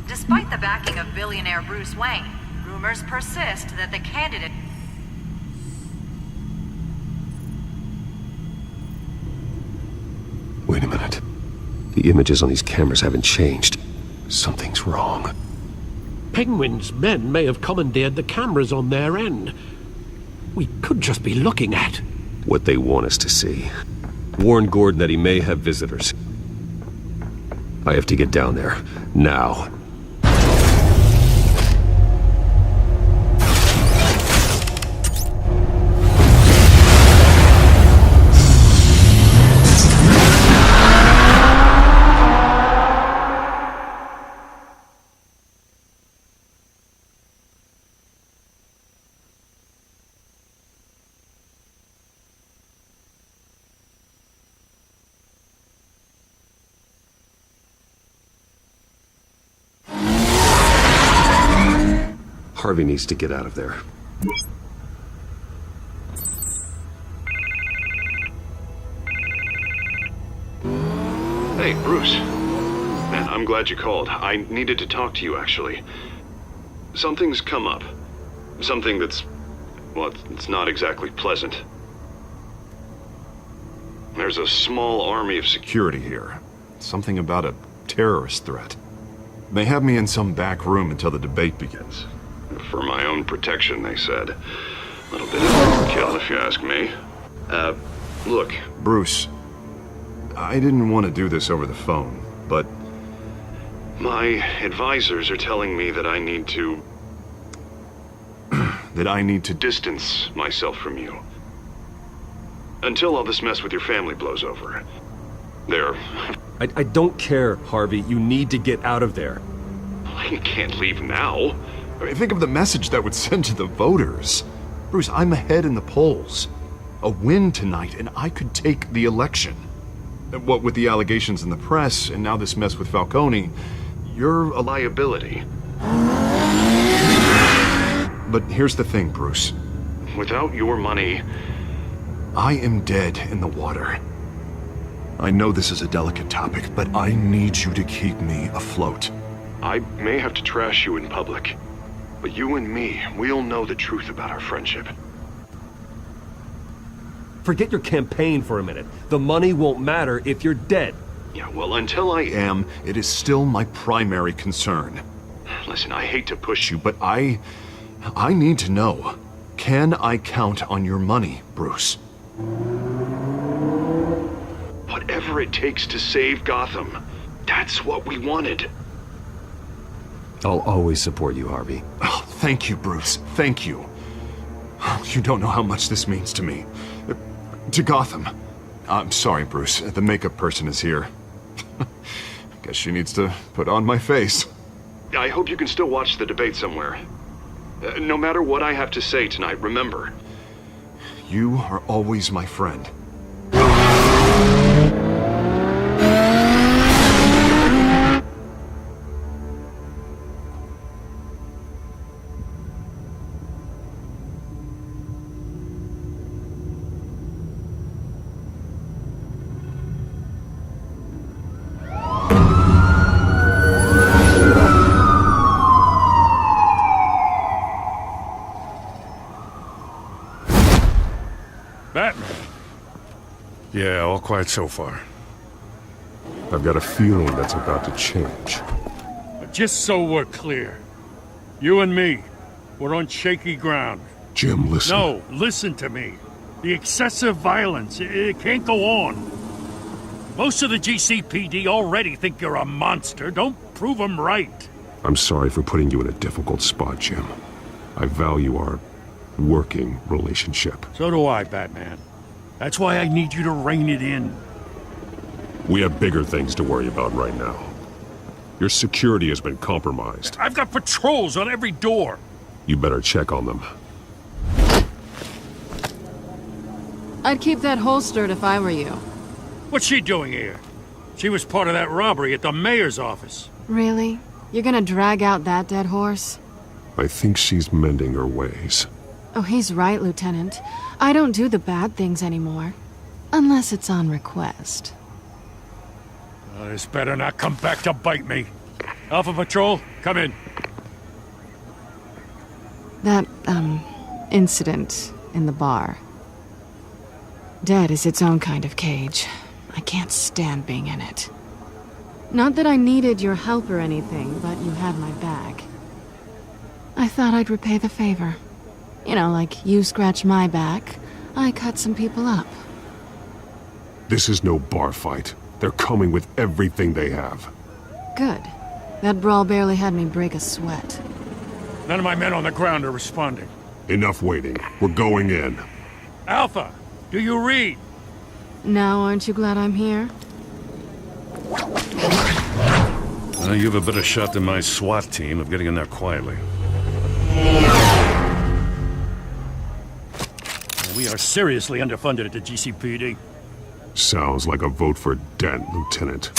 Despite the backing of billionaire Bruce Wayne, rumors persist that the candidate... Wait a minute. The images on these cameras haven't changed. Something's wrong. Penguin's men may have commandeered the cameras on their end. We could just be looking at what they want us to see. Warn Gordon that he may have visitors. I have to get down there. Now. Harvey needs to get out of there. Hey, Bruce. Man, I'm glad you called. I needed to talk to you, actually. Something's come up. Something that's... well, it's not exactly pleasant. There's a small army of security here. Something about a terrorist threat. They have me in some back room until the debate begins. For my own protection, they said. A little bit of overkill, if you ask me. Look, Bruce, I didn't want to do this over the phone, but my advisors are telling me that I need to... that I need to distance myself from you. Until all this mess with your family blows over. There. I don't care, Harvey. You need to get out of there. I can't leave now. I mean, think of the message that would send to the voters. Bruce, I'm ahead in the polls. A win tonight, and I could take the election. What with the allegations in the press, and now this mess with Falcone, you're a liability. But here's the thing, Bruce. Without your money, I am dead in the water. I know this is a delicate topic, but I need you to keep me afloat. I may have to trash you in public. But you and me, we'll know the truth about our friendship. Forget your campaign for a minute. The money won't matter if you're dead. Yeah, well, until I am, it is still my primary concern. Listen, I hate to push you, but I need to know. Can I count on your money, Bruce? Whatever it takes to save Gotham. That's what we wanted. I'll always support you, Harvey. Oh, thank you, Bruce. Thank you. You don't know how much this means to me. To Gotham. I'm sorry, Bruce. The makeup person is here. Guess she needs to put on my face. I hope you can still watch the debate somewhere. No matter what I have to say tonight, remember. You are always my friend. Batman. Yeah, all quiet so far. I've got a feeling that's about to change. But just so we're clear, you and me, we're on shaky ground. Jim, listen. No, listen to me. The excessive violence, it can't go on. Most of the GCPD already think you're a monster. Don't prove them right. I'm sorry for putting you in a difficult spot, Jim. I value our working relationship. So do I, Batman. That's why I need you to rein it in. We have bigger things to worry about right now. Your security has been compromised. I've got patrols on every door. You better check on them. I'd keep that holstered if I were you. What's she doing here? She was part of that robbery at the mayor's office. Really? You're gonna drag out that dead horse? I think she's mending her ways. Oh, he's right, Lieutenant. I don't do the bad things anymore. Unless it's on request. This better not come back to bite me. Alpha Patrol, come in. That, incident in the bar. Dead is its own kind of cage. I can't stand being in it. Not that I needed your help or anything, but you had my back. I thought I'd repay the favor. You know, like you scratch my back, I cut some people up. This is no bar fight. They're coming with everything they have. Good. That brawl barely had me break a sweat. None of my men on the ground are responding. Enough waiting. We're going in. Alpha, do you read? Now, aren't you glad I'm here? You have a better shot than my SWAT team of getting in there quietly. We are seriously underfunded at the GCPD. Sounds like a vote for Dent, Lieutenant.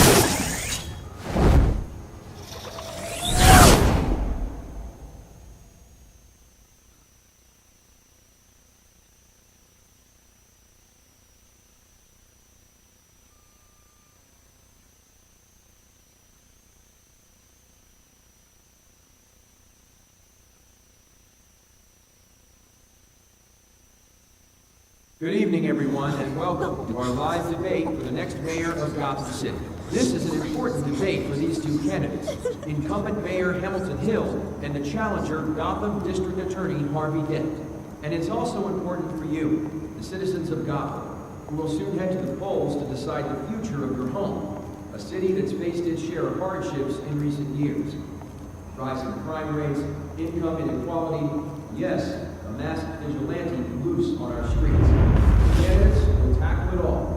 Good evening, everyone, and welcome to our live debate for the next mayor of Gotham City. This is an important debate for these two candidates, incumbent Mayor Hamilton Hill and the challenger, Gotham District Attorney Harvey Dent. And it's also important for you, the citizens of Gotham, who will soon head to the polls to decide the future of your home, a city that's faced its share of hardships in recent years. Rising crime rates, income inequality, yes, a masked vigilante loose on our streets. Candidates will tackle it all.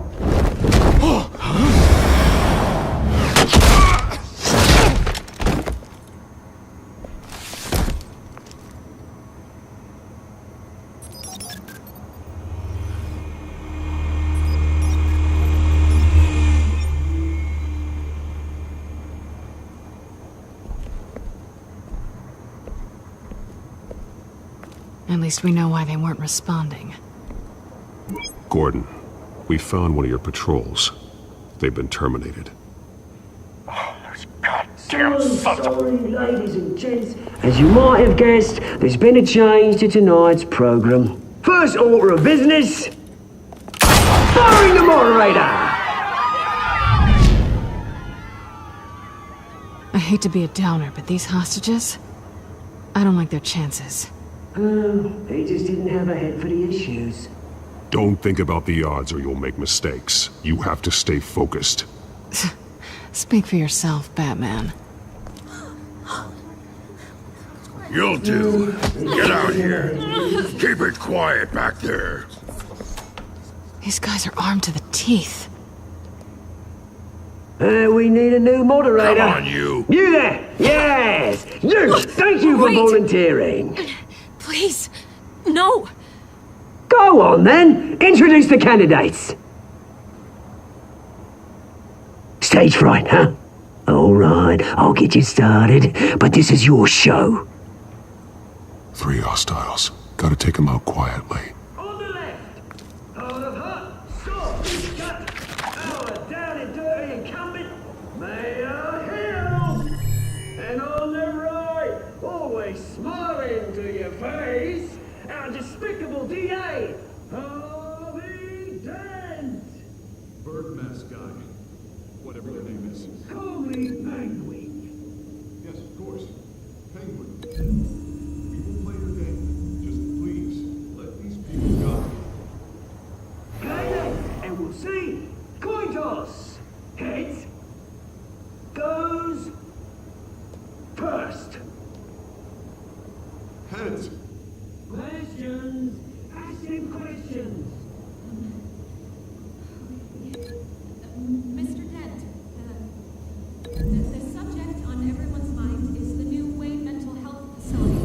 At least we know why they weren't responding. Gordon, we found one of your patrols. They've been terminated. Sorry, ladies and gents. As you might have guessed, there's been a change to tonight's program. First order of business, firing the moderator! I hate to be a downer, but these hostages? I don't like their chances. He just didn't have a head for the issues. Don't think about the odds or you'll make mistakes. You have to stay focused. Speak for yourself, Batman. You'll do. Get out here. Keep it quiet back there. These guys are armed to the teeth. We need a new moderator. Come on, you. You there! Yes! You! Thank you for volunteering. Please, no! Go on, then. Introduce the candidates. Stage fright, huh? All right, I'll get you started, but this is your show. 3 hostiles. Gotta take them out quietly. On the left, out of hut, soft, cut, our down and dirty incumbent, Mayor Hill. And on the right, always smiling to your face, our despicable DA, Harvey Dent. Bird mascot. Whatever your name is. Call me Penguin. Yes, of course. Penguin. We will play your game. Just please, questions. Ask him questions. Mr. Dent, the subject on everyone's mind is the new Wayne Mental Health Facility.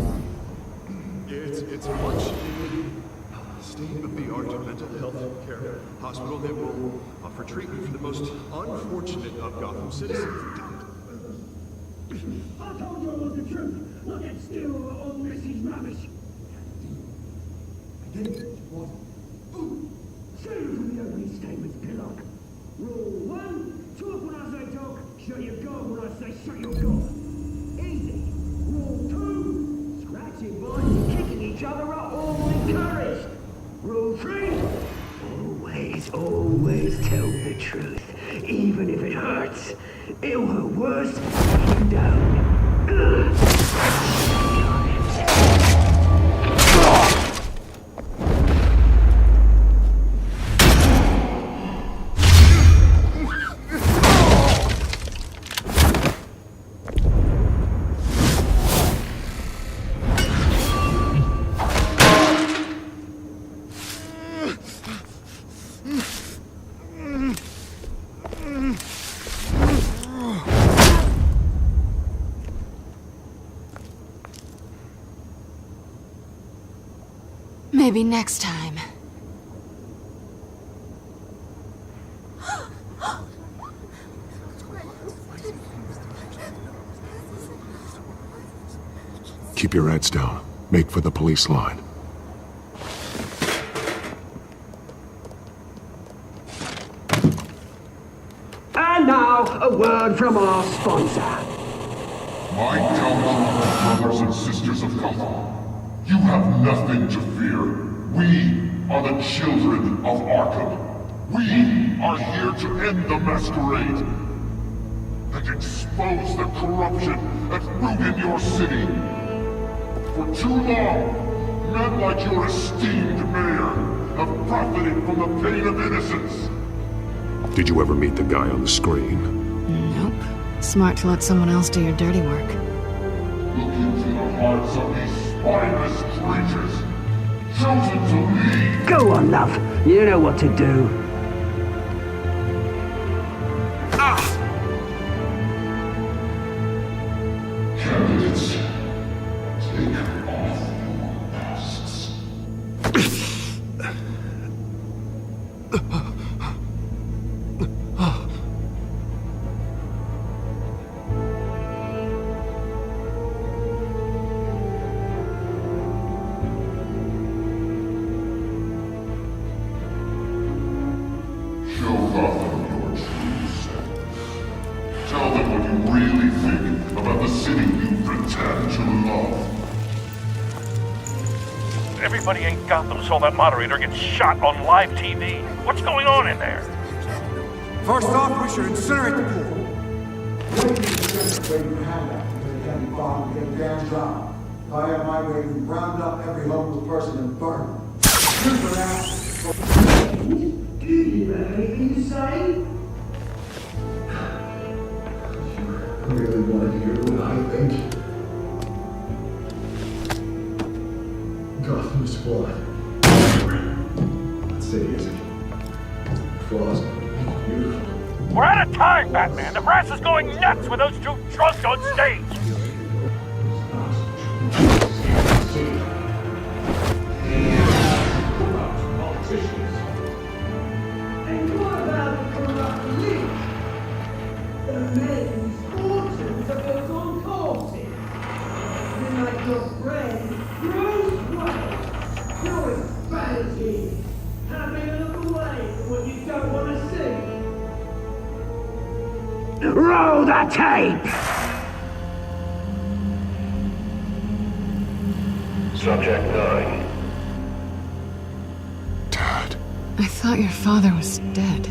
It's a much state-of-the-art mental health care hospital that will offer treatment for the most unfortunate of Gotham citizens. I told you all the truth. Look at still all Mrs. Rubbish. What? Show you from the opening statements, Pillock. Rule 1, talk when I say talk, shut your gob when I say shut your gob. Easy. Rule 2, scratching, biting, and kicking each other are all encouraged. Rule 3, always tell the truth, even if it hurts. It'll hurt worse if you don't. Maybe next time. Keep your heads down. Make for the police line. And now, a word from our sponsor. My Telltale brothers and sisters of Gotham, you have nothing to fear. We are the children of Arkham. We are here to end the masquerade and expose the corruption that ruined your city. For too long, men like your esteemed mayor have profited from the pain of innocence. Did you ever meet the guy on the screen? Nope. Smart to let someone else do your dirty work. Look into the hearts of these spineless creatures, chosen to lead. Go on, love. You know what to do. Candidates, take off your masks. Show Gotham your true self. Tell them what you really think about the city you pretend to love. Everybody in Gotham saw that moderator get shot on live TV. What's going on in there? First off, we should incinerate the pool. Waiting for handouts until they can be found and get a damn job. I have my way to round up every homeless person and burn them. Good for now. Do you have anything to say? I really want to hear what I think. Gotham Squad. That city is flaws. Beautiful. We're out of time, Batman. The brass is going nuts with those two drunks on stage. And what about the corrupt elite? The men whose fortunes are built on corpses. Then like your friend, Bruce Wayne. You're as bad as he is. Having a look away from what you don't want to see. Roll the tape! Subject 9. I thought your father was dead.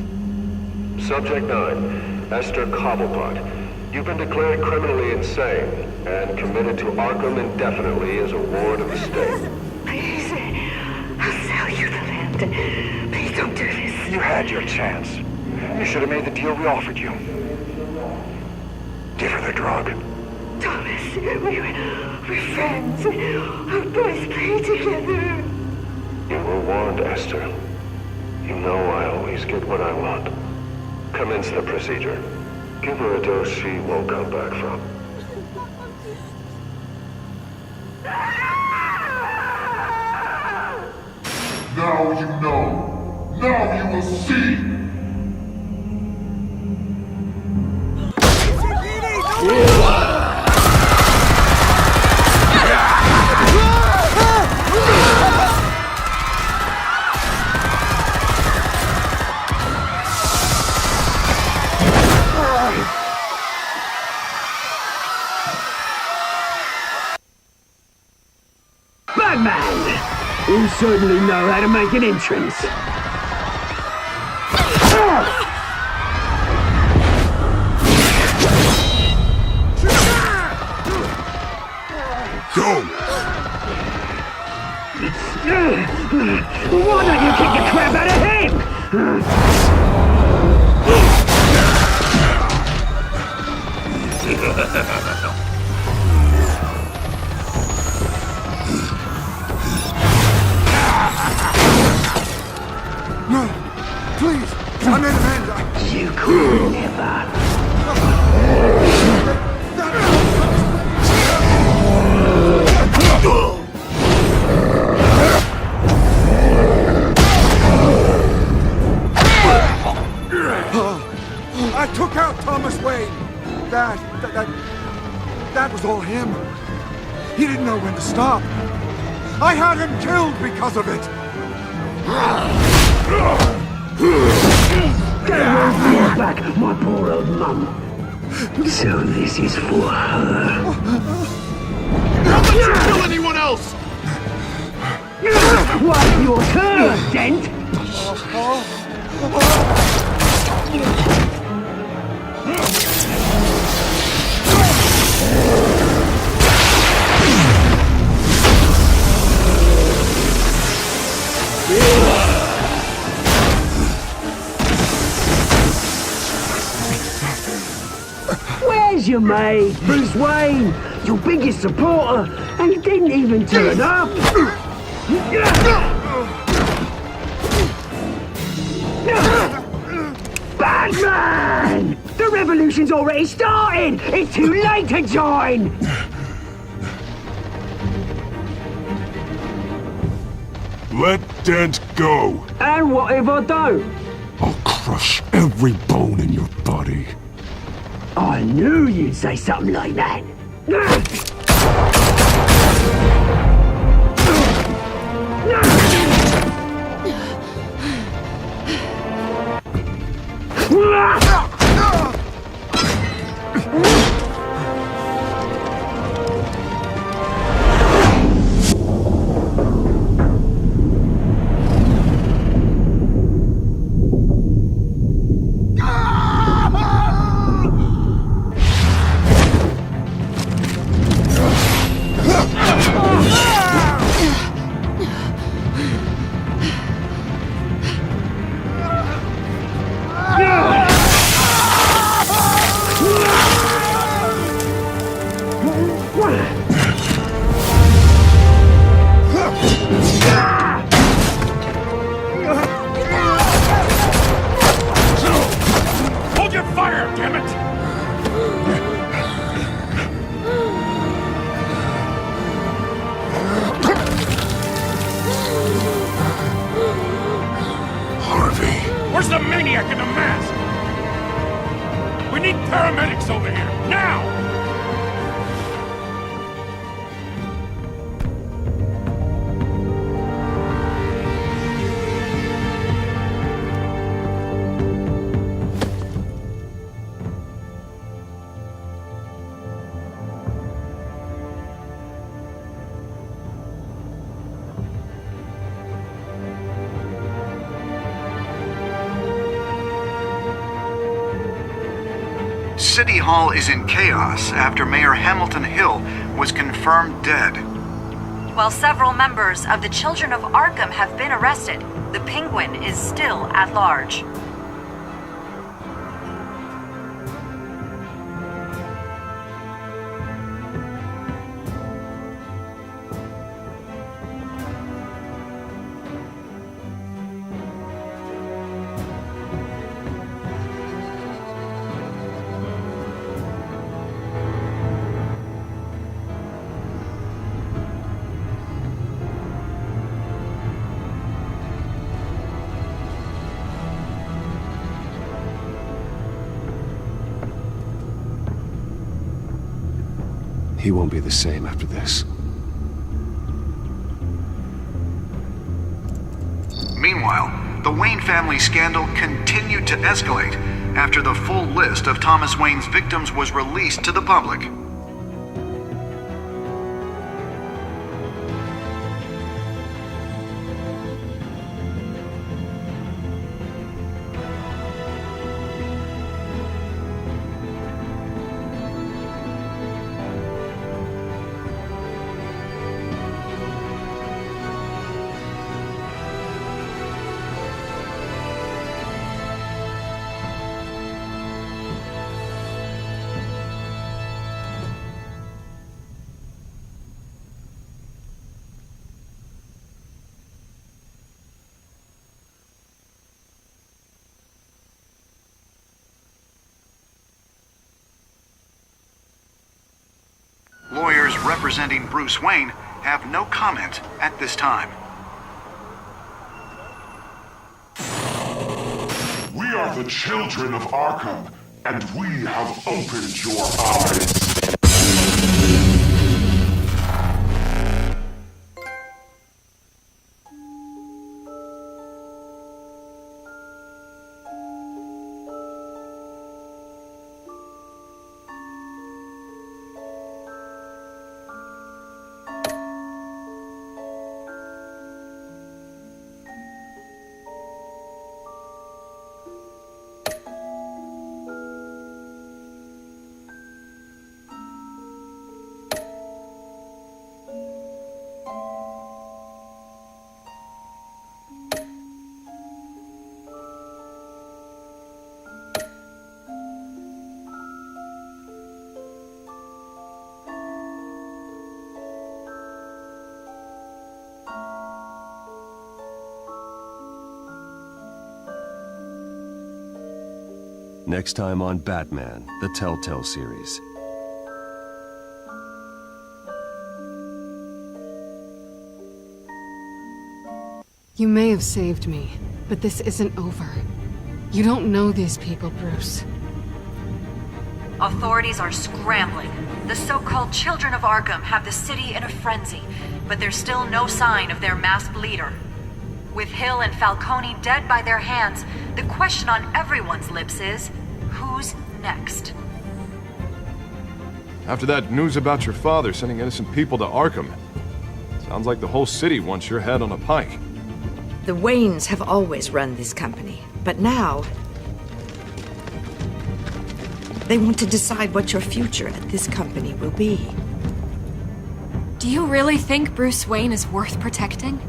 Subject 9. Esther Cobblepot. You've been declared criminally insane and committed to Arkham indefinitely as a ward of the state. Please, I'll sell you the land. Please don't do this. You had your chance. You should have made the deal we offered you. Give her the drug. Thomas, we're friends. Our boys play together. warned, Esther. You know I always get what I want. Commence the procedure. Give her a dose she won't come back from. Now you know. Now you will see. Batman! You certainly know how to make an entrance. Go! Why don't you kick the crap out of him? No, please, I'm in hand. You could never. I took out Thomas Wayne. That was all him. He didn't know when to stop. I had him killed because of it. Get back, my poor old mum. So this is for her. Don't let you kill anyone else! What's your turn, Dent? Where's your mate, Bruce Wayne? Your biggest supporter, and he didn't even turn up. Batman! The revolution's already started! It's too late to join! Let Dent go. And what if I don't? I'll crush every bone in your body. I knew you'd say something like that. Hold your fire, damn it! Harvey. Where's the maniac in the mask? We need paramedics over here, now! City Hall is in chaos after Mayor Hamilton Hill was confirmed dead. While several members of the Children of Arkham have been arrested, the Penguin is still at large. He won't be the same after this. Meanwhile, the Wayne family scandal continued to escalate after the full list of Thomas Wayne's victims was released to the public. Lawyers representing Bruce Wayne have no comment at this time. We are the children of Arkham, and we have opened your eyes. Next time on Batman, the Telltale series. You may have saved me, but this isn't over. You don't know these people, Bruce. Authorities are scrambling. The so-called Children of Arkham have the city in a frenzy, but there's still no sign of their masked leader. With Hill and Falcone dead by their hands, the question on everyone's lips is, who's next? After that news about your father sending innocent people to Arkham, sounds like the whole city wants your head on a pike. The Waynes have always run this company, but now they want to decide what your future at this company will be. Do you really think Bruce Wayne is worth protecting?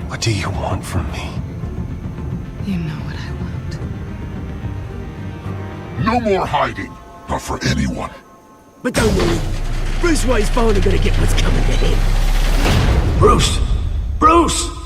What do you want from me? You know what I want. No more hiding, not for anyone. But don't worry, Bruce Wayne's finally gonna get what's coming to him. Bruce! Bruce!